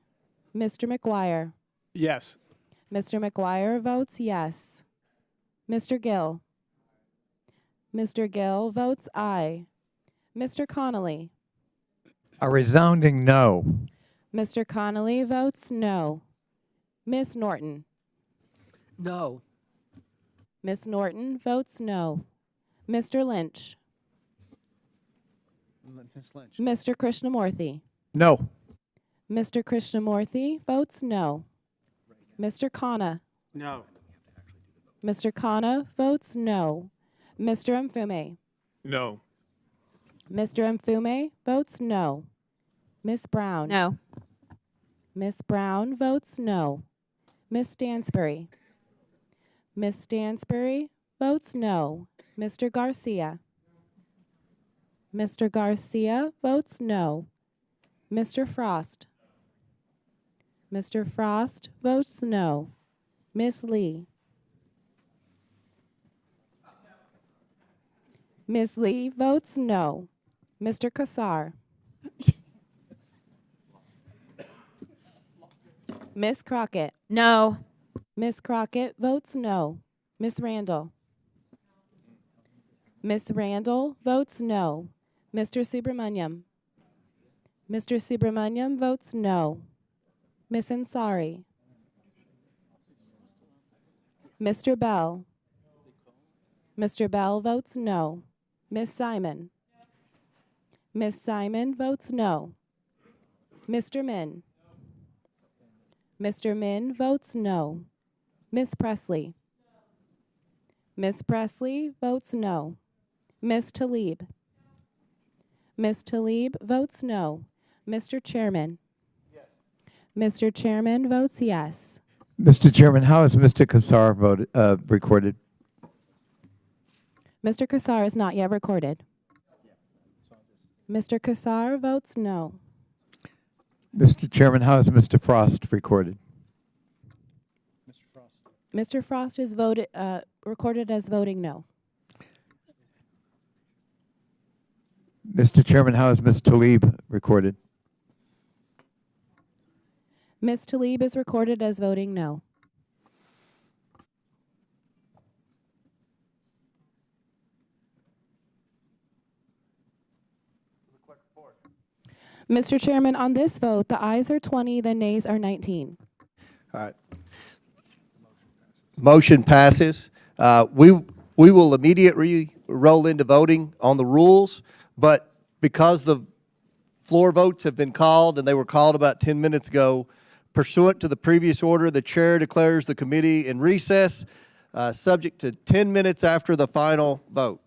Mr. McGuire. Yes. Mr. McGuire votes yes. Mr. Gill. Mr. Gill votes aye. Mr. Connolly. A resounding no. Mr. Connolly votes no. Miss Norton. No. Miss Norton votes no. Mr. Lynch. Ms. Lynch. Mr. Krishnamurthy. No. Mr. Krishnamurthy votes no. Mr. Khanna. No. Mr. Khanna votes no. Mr. Mfume. No. Mr. Mfume votes no. Miss Brown. No. Miss Brown votes no. Miss Stansbury. Miss Stansbury votes no. Mr. Garcia. Mr. Garcia votes no. Mr. Frost. Mr. Frost votes no. Miss Lee. Miss Lee votes no. Mr. Kassar. Miss Crockett. No. Miss Crockett votes no. Miss Randall. Miss Randall votes no. Mr. Subramaniam. Mr. Subramaniam votes no. Miss Ansari. Mr. Bell. Mr. Bell votes no. Miss Simon. Miss Simon votes no. Mr. Min. Mr. Min votes no. Miss Presley. Miss Presley votes no. Miss Talib. Miss Talib votes no. Mr. Chairman. Mr. Chairman votes yes. Mr. Chairman, how is Mr. Kassar voted, recorded? Mr. Kassar is not yet recorded. Mr. Kassar votes no. Mr. Chairman, how is Mr. Frost recorded? Mr. Frost. Mr. Frost is voted, recorded as voting no. Mr. Chairman, how is Ms. Talib recorded? Ms. Tlaib is recorded as voting no. Mr. Chairman, on this vote, the ayes are 20, the nays are 19. All right. Motion passes. We will immediately roll into voting on the rules, but because the floor votes have been called, and they were called about 10 minutes ago, pursuant to the previous order, the chair declares the committee in recess, subject to 10 minutes after the final vote.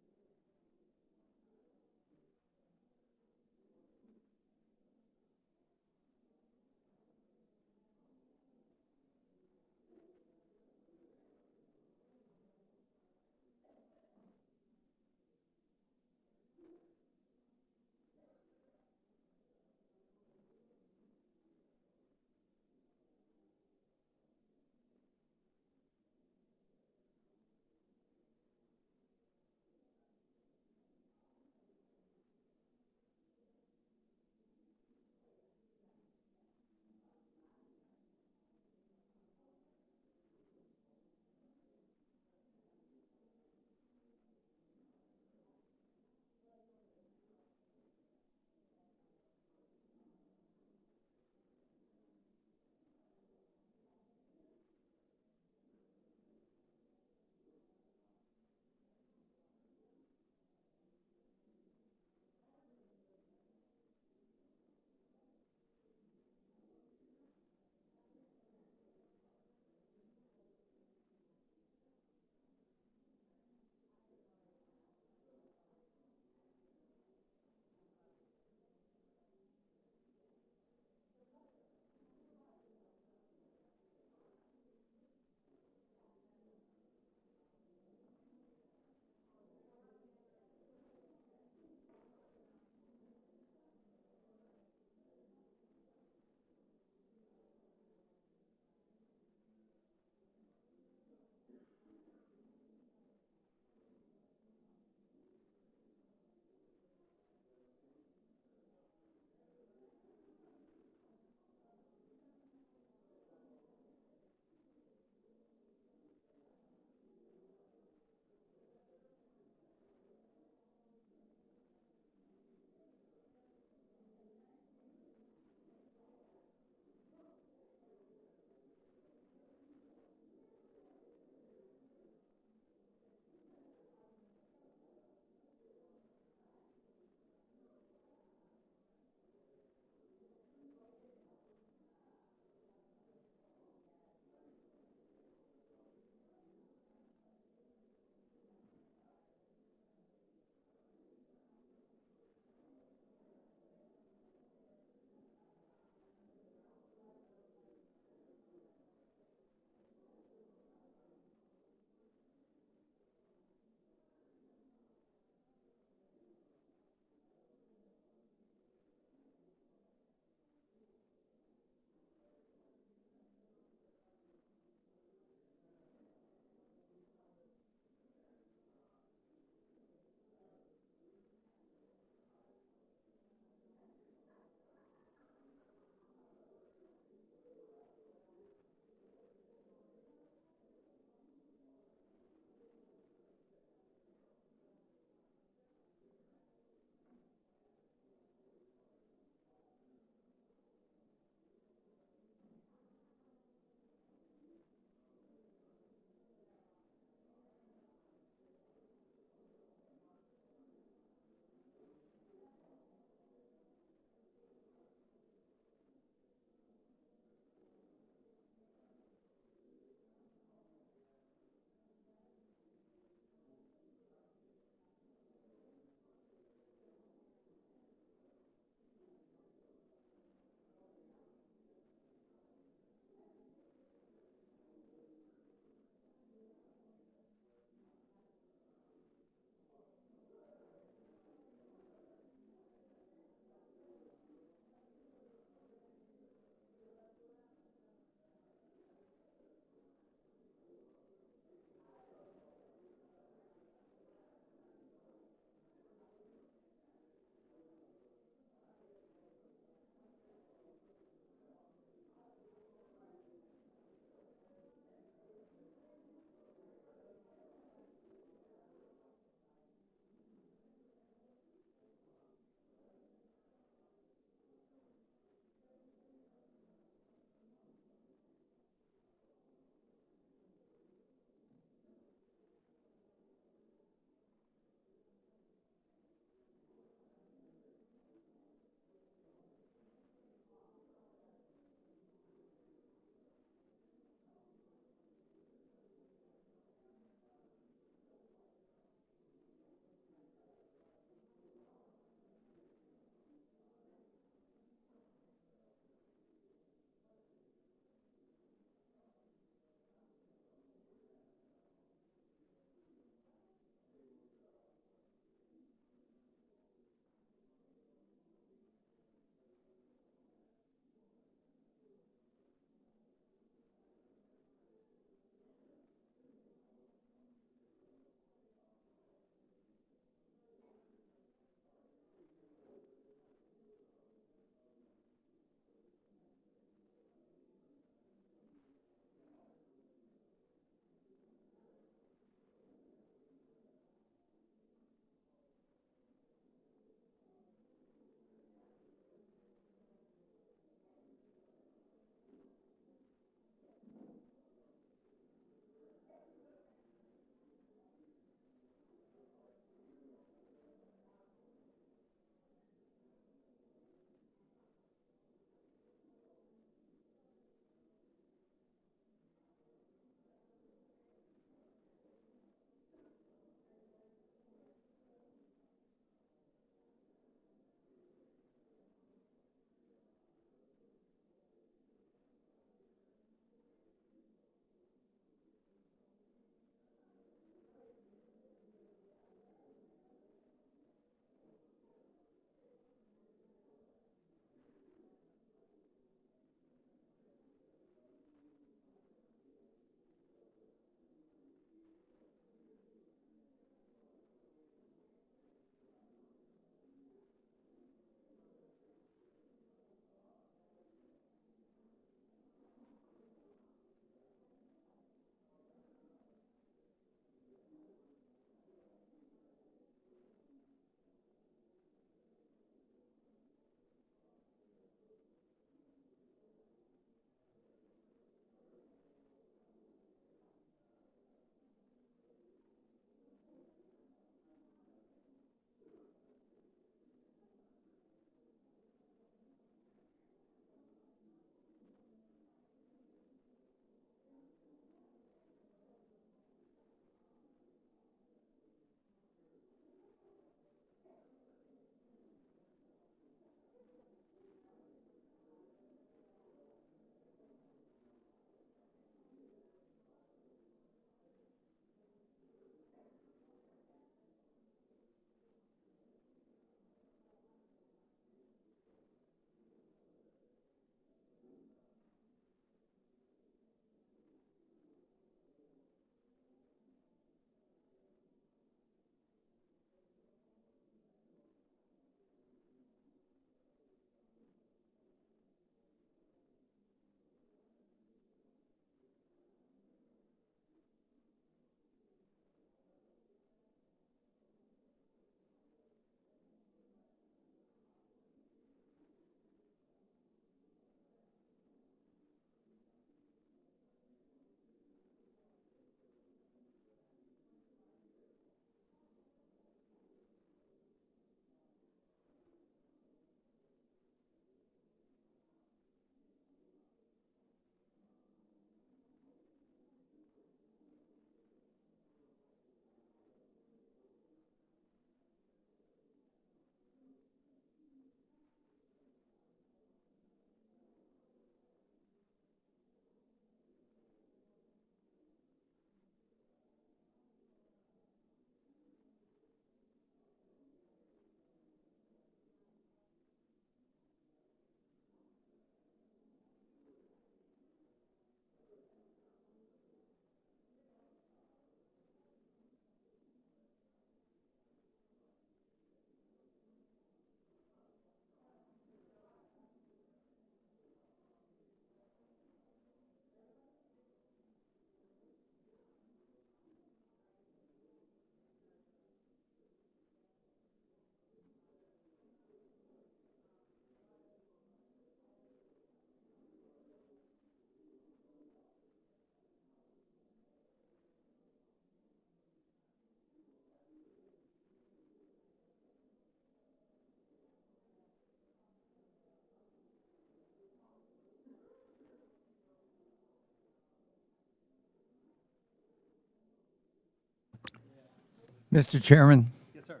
Mr. Chairman. Yes, sir.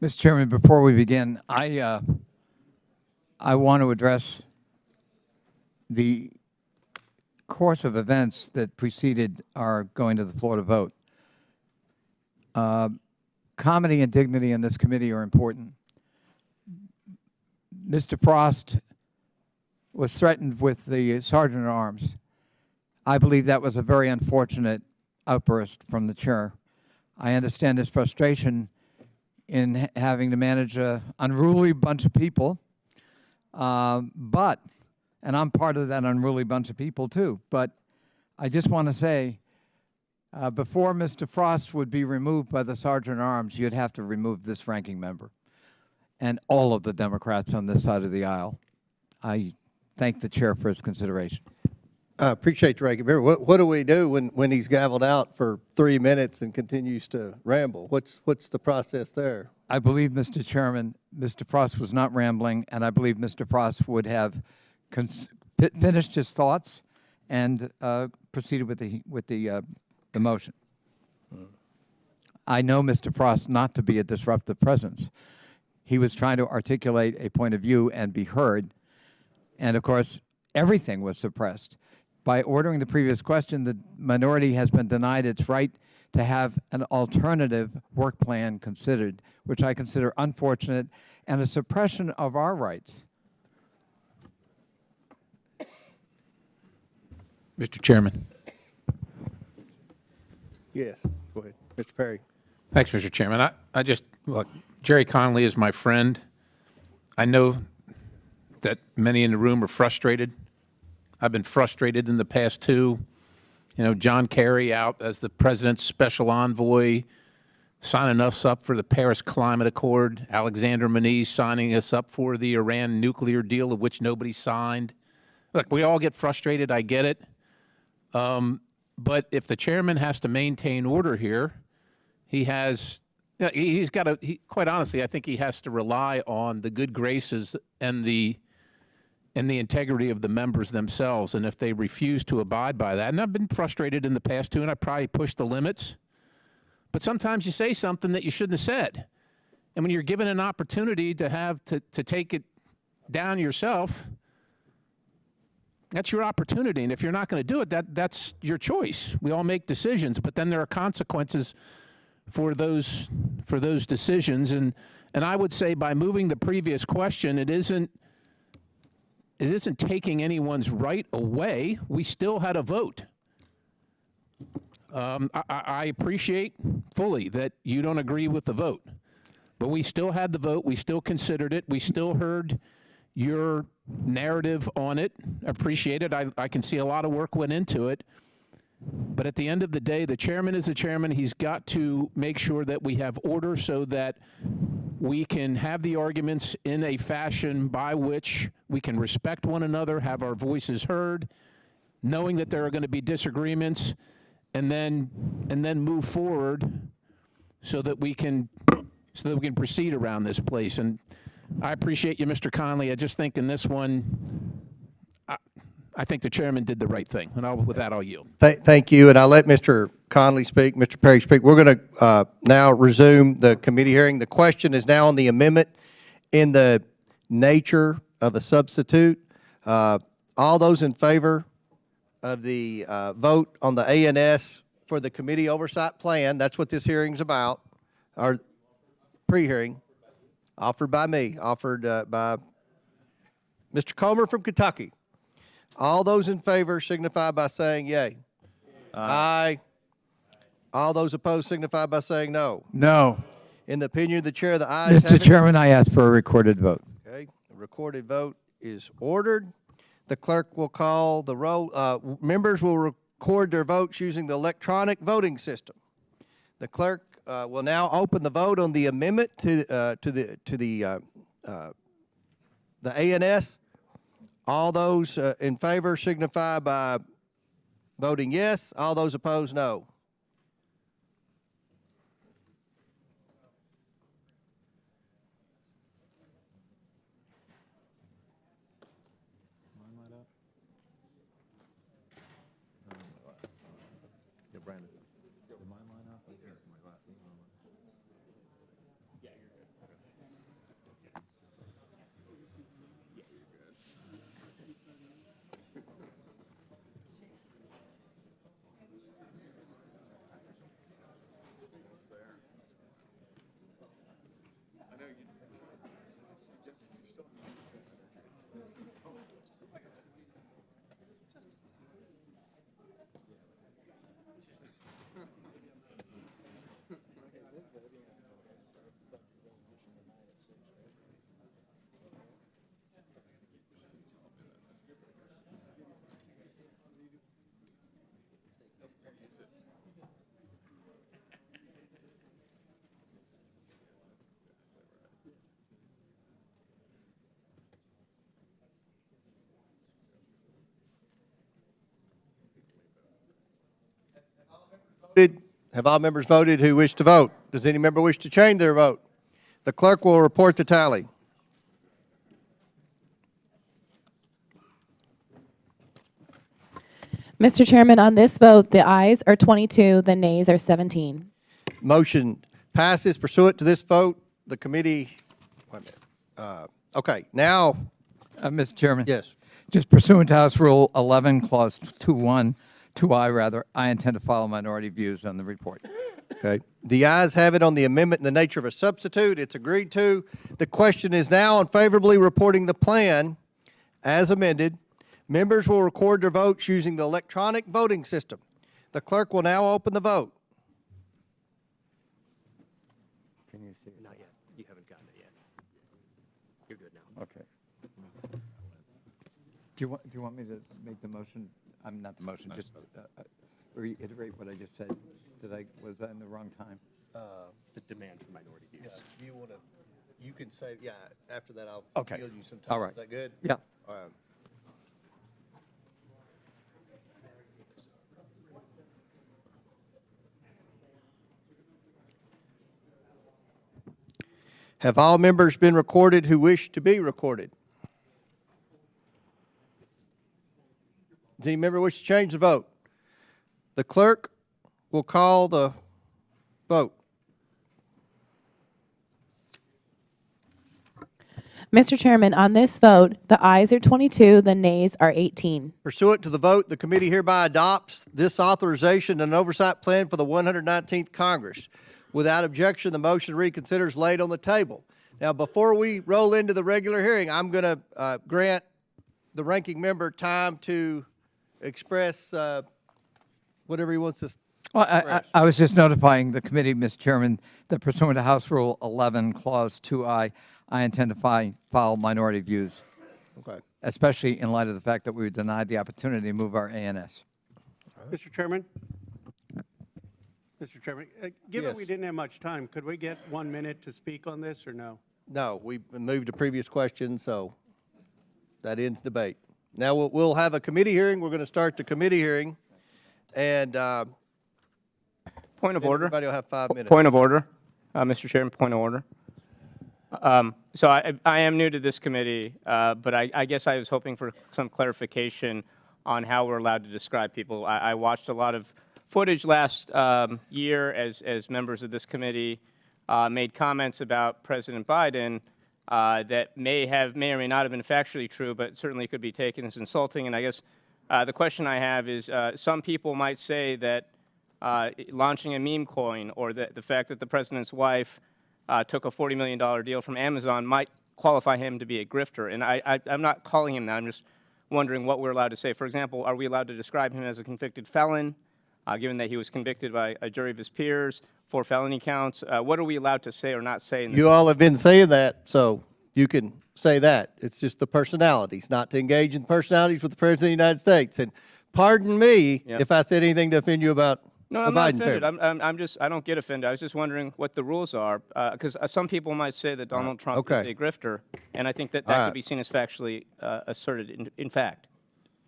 Mr. Chairman, before we begin, I want to address the course of events that preceded our going to the floor to vote. Comedy and dignity in this committee are important. Mr. Frost was threatened with the Sergeant at Arms. I believe that was a very unfortunate outburst from the chair. I understand his frustration in having to manage an unruly bunch of people, and I'm part of that unruly bunch of people too, but I just want to say, before Mr. Frost would be removed by the Sergeant at Arms, you'd have to remove this ranking member and all of the Democrats on this side of the aisle. I thank the chair for his consideration. I appreciate the ranking member. What do we do when he's gavelled out for 3 minutes and continues to ramble? What's the process there? I believe, Mr. Chairman, Mr. Frost was not rambling, and I believe Mr. Frost would have finished his thoughts and proceeded with the motion. I know Mr. Frost not to be a disruptive presence. He was trying to articulate a point of view and be heard, and of course, everything was suppressed. By ordering the previous question, the minority has been denied its right to have an alternative work plan considered, which I consider unfortunate and a suppression of our rights. Mr. Chairman. Yes, go ahead. Mr. Perry. Thanks, Mr. Chairman. I just, look, Jerry Connolly is my friend. I know that many in the room are frustrated. I've been frustrated in the past, too. You know, John Kerry out as the president's special envoy, signing us up for the Paris Climate Accord. Alexander Moniz signing us up for the Iran nuclear deal, of which nobody signed. Look, we all get frustrated. I get it. But if the chairman has to maintain order here, he's got to, quite honestly, I think he has to rely on the good graces and the integrity of the members themselves. And if they refuse to abide by that, and I've been frustrated in the past too, and I probably pushed the limits, but sometimes you say something that you shouldn't have said. And when you're given an opportunity to take it down yourself, that's your opportunity. And if you're not going to do it, that's your choice. We all make decisions, but then there are consequences for those decisions. And I would say by moving the previous question, it isn't taking anyone's right away. We still had a vote. I appreciate fully that you don't agree with the vote, but we still had the vote. We still considered it. We still heard your narrative on it. Appreciate it. I can see a lot of work went into it. But at the end of the day, the chairman is the chairman. He's got to make sure that we have order so that we can have the arguments in a fashion by which we can respect one another, have our voices heard, knowing that there are going to be disagreements, and then move forward so that we can proceed around this place. And I appreciate you, Mr. Connolly. I just think in this one, I think the chairman did the right thing. And with that, I'll yield. Thank you, and I'll let Mr. Connolly speak, Mr. Perry speak. We're going to now resume the committee hearing. The question is now on the amendment in the nature of a substitute. All those in favor of the vote on the ANS for the committee oversight plan, that's what this hearing's about, or pre-hearing, offered by me, offered by Mr. Comer from Kentucky. All those in favor signify by saying yay. Aye. All those opposed signify by saying no. No. In the opinion of the chair, the ayes have Mr. it. Chairman, I ask for a recorded vote. Okay, a recorded vote is ordered. The clerk will call the roll. Members will record their votes using the electronic voting system. The clerk will now open the vote on the amendment to the ANS. All those in favor signify by voting yes. All those opposed, no. Have all members voted who wish to vote? Does any member wish to change their vote? The clerk will report the tally. Mr. Chairman, on this vote, the ayes are 22, the nays are 17. Motion passes pursuant to this vote. The committee, wait a minute. Okay, now, Mr. Chairman. yes. Just pursuant to House Rule 11, Clause 2I rather, I intend to follow minority views on the report. Okay. The ayes have it on the amendment in the nature of a substitute. It's agreed to. The question is now on favorably reporting the plan as amended. Members will record their votes using the electronic voting system. The clerk will now open the vote. Can you see it? Not yet. You haven't gotten it yet. You're good now. Okay. Do you want me to make the motion? I'm not the motion, just reiterate what I just said. Was that in the wrong time? The demand for minority views. Yeah, you can say, yeah, after that I'll Okay. yield you some time. All right. Is that good? Yeah. All right. Have all members been recorded who wish to be recorded? Does any member wish to change the vote? The clerk will call the vote. Mr. Chairman, on this vote, the ayes are 22, the nays are 18. Pursuant to the vote, the committee hereby adopts this authorization and oversight plan for the 119th Congress. Without objection, the motion to reconsider is laid on the table. Now, before we roll into the regular hearing, I'm going to grant the ranking member time to express whatever he wants to Well, I was just notifying the committee, Mr. Chairman, that pursuant to House Rule 11, Clause 2I, I intend to follow minority views. Okay. Especially in light of the fact that we were denied the opportunity to move our ANS. Mr. Chairman? Mr. Chairman, given Yes. we didn't have much time, could we get 1 minute to speak on this or no? No, we moved to previous question, so that ends debate. Now we'll have a committee hearing. We're going to start the committee hearing, and Point of order. everybody will have 5 minutes. Point of order, Mr. Chairman, point of order. So I am new to this committee, but I guess I was hoping for some clarification on how we're allowed to describe people. I watched a lot of footage last year as members of this committee made comments about President Biden that may or may not have been factually true, but certainly could be taken as insulting. And I guess the question I have is, some people might say that launching a meme coin or the fact that the president's wife took a $40 million deal from Amazon might qualify him to be a grifter. And I'm not calling him that. I'm just wondering what we're allowed to say. For example, are we allowed to describe him as a convicted felon, given that he was convicted by a jury of his peers for felony counts? What are we allowed to say or not say? You all have been saying that, so you can say that. It's just the personalities, not to engage in personalities with the President of the United States. And pardon me if I said anything to offend you about No, the I'm not Biden offended. family. I don't get offended. I was just wondering what the rules are, because some people might say that Donald Trump is a grifter, and I think that could be seen as factually asserted in fact.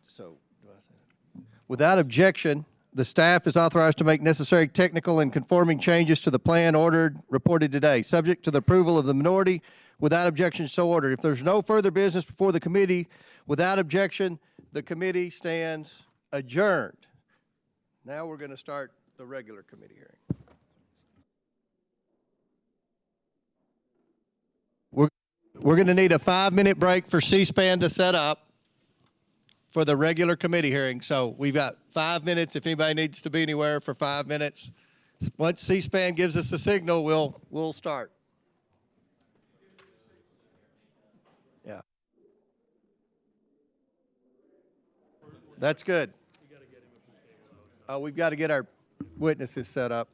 So, do I say that? Without objection, the staff is authorized to make necessary technical and conforming changes to the plan reported today, subject to the approval of the minority. Without objection, so ordered. If there's no further business before the committee, without objection, the committee stands adjourned. Now we're going to start the regular committee hearing. We're going to need a 5-minute break for C-SPAN to set up for the regular committee hearing. So we've got 5 minutes if anybody needs to be anywhere for 5 minutes. Once C-SPAN gives us the signal, we'll start. Yeah. That's good. Oh, we've got to get our witnesses set up.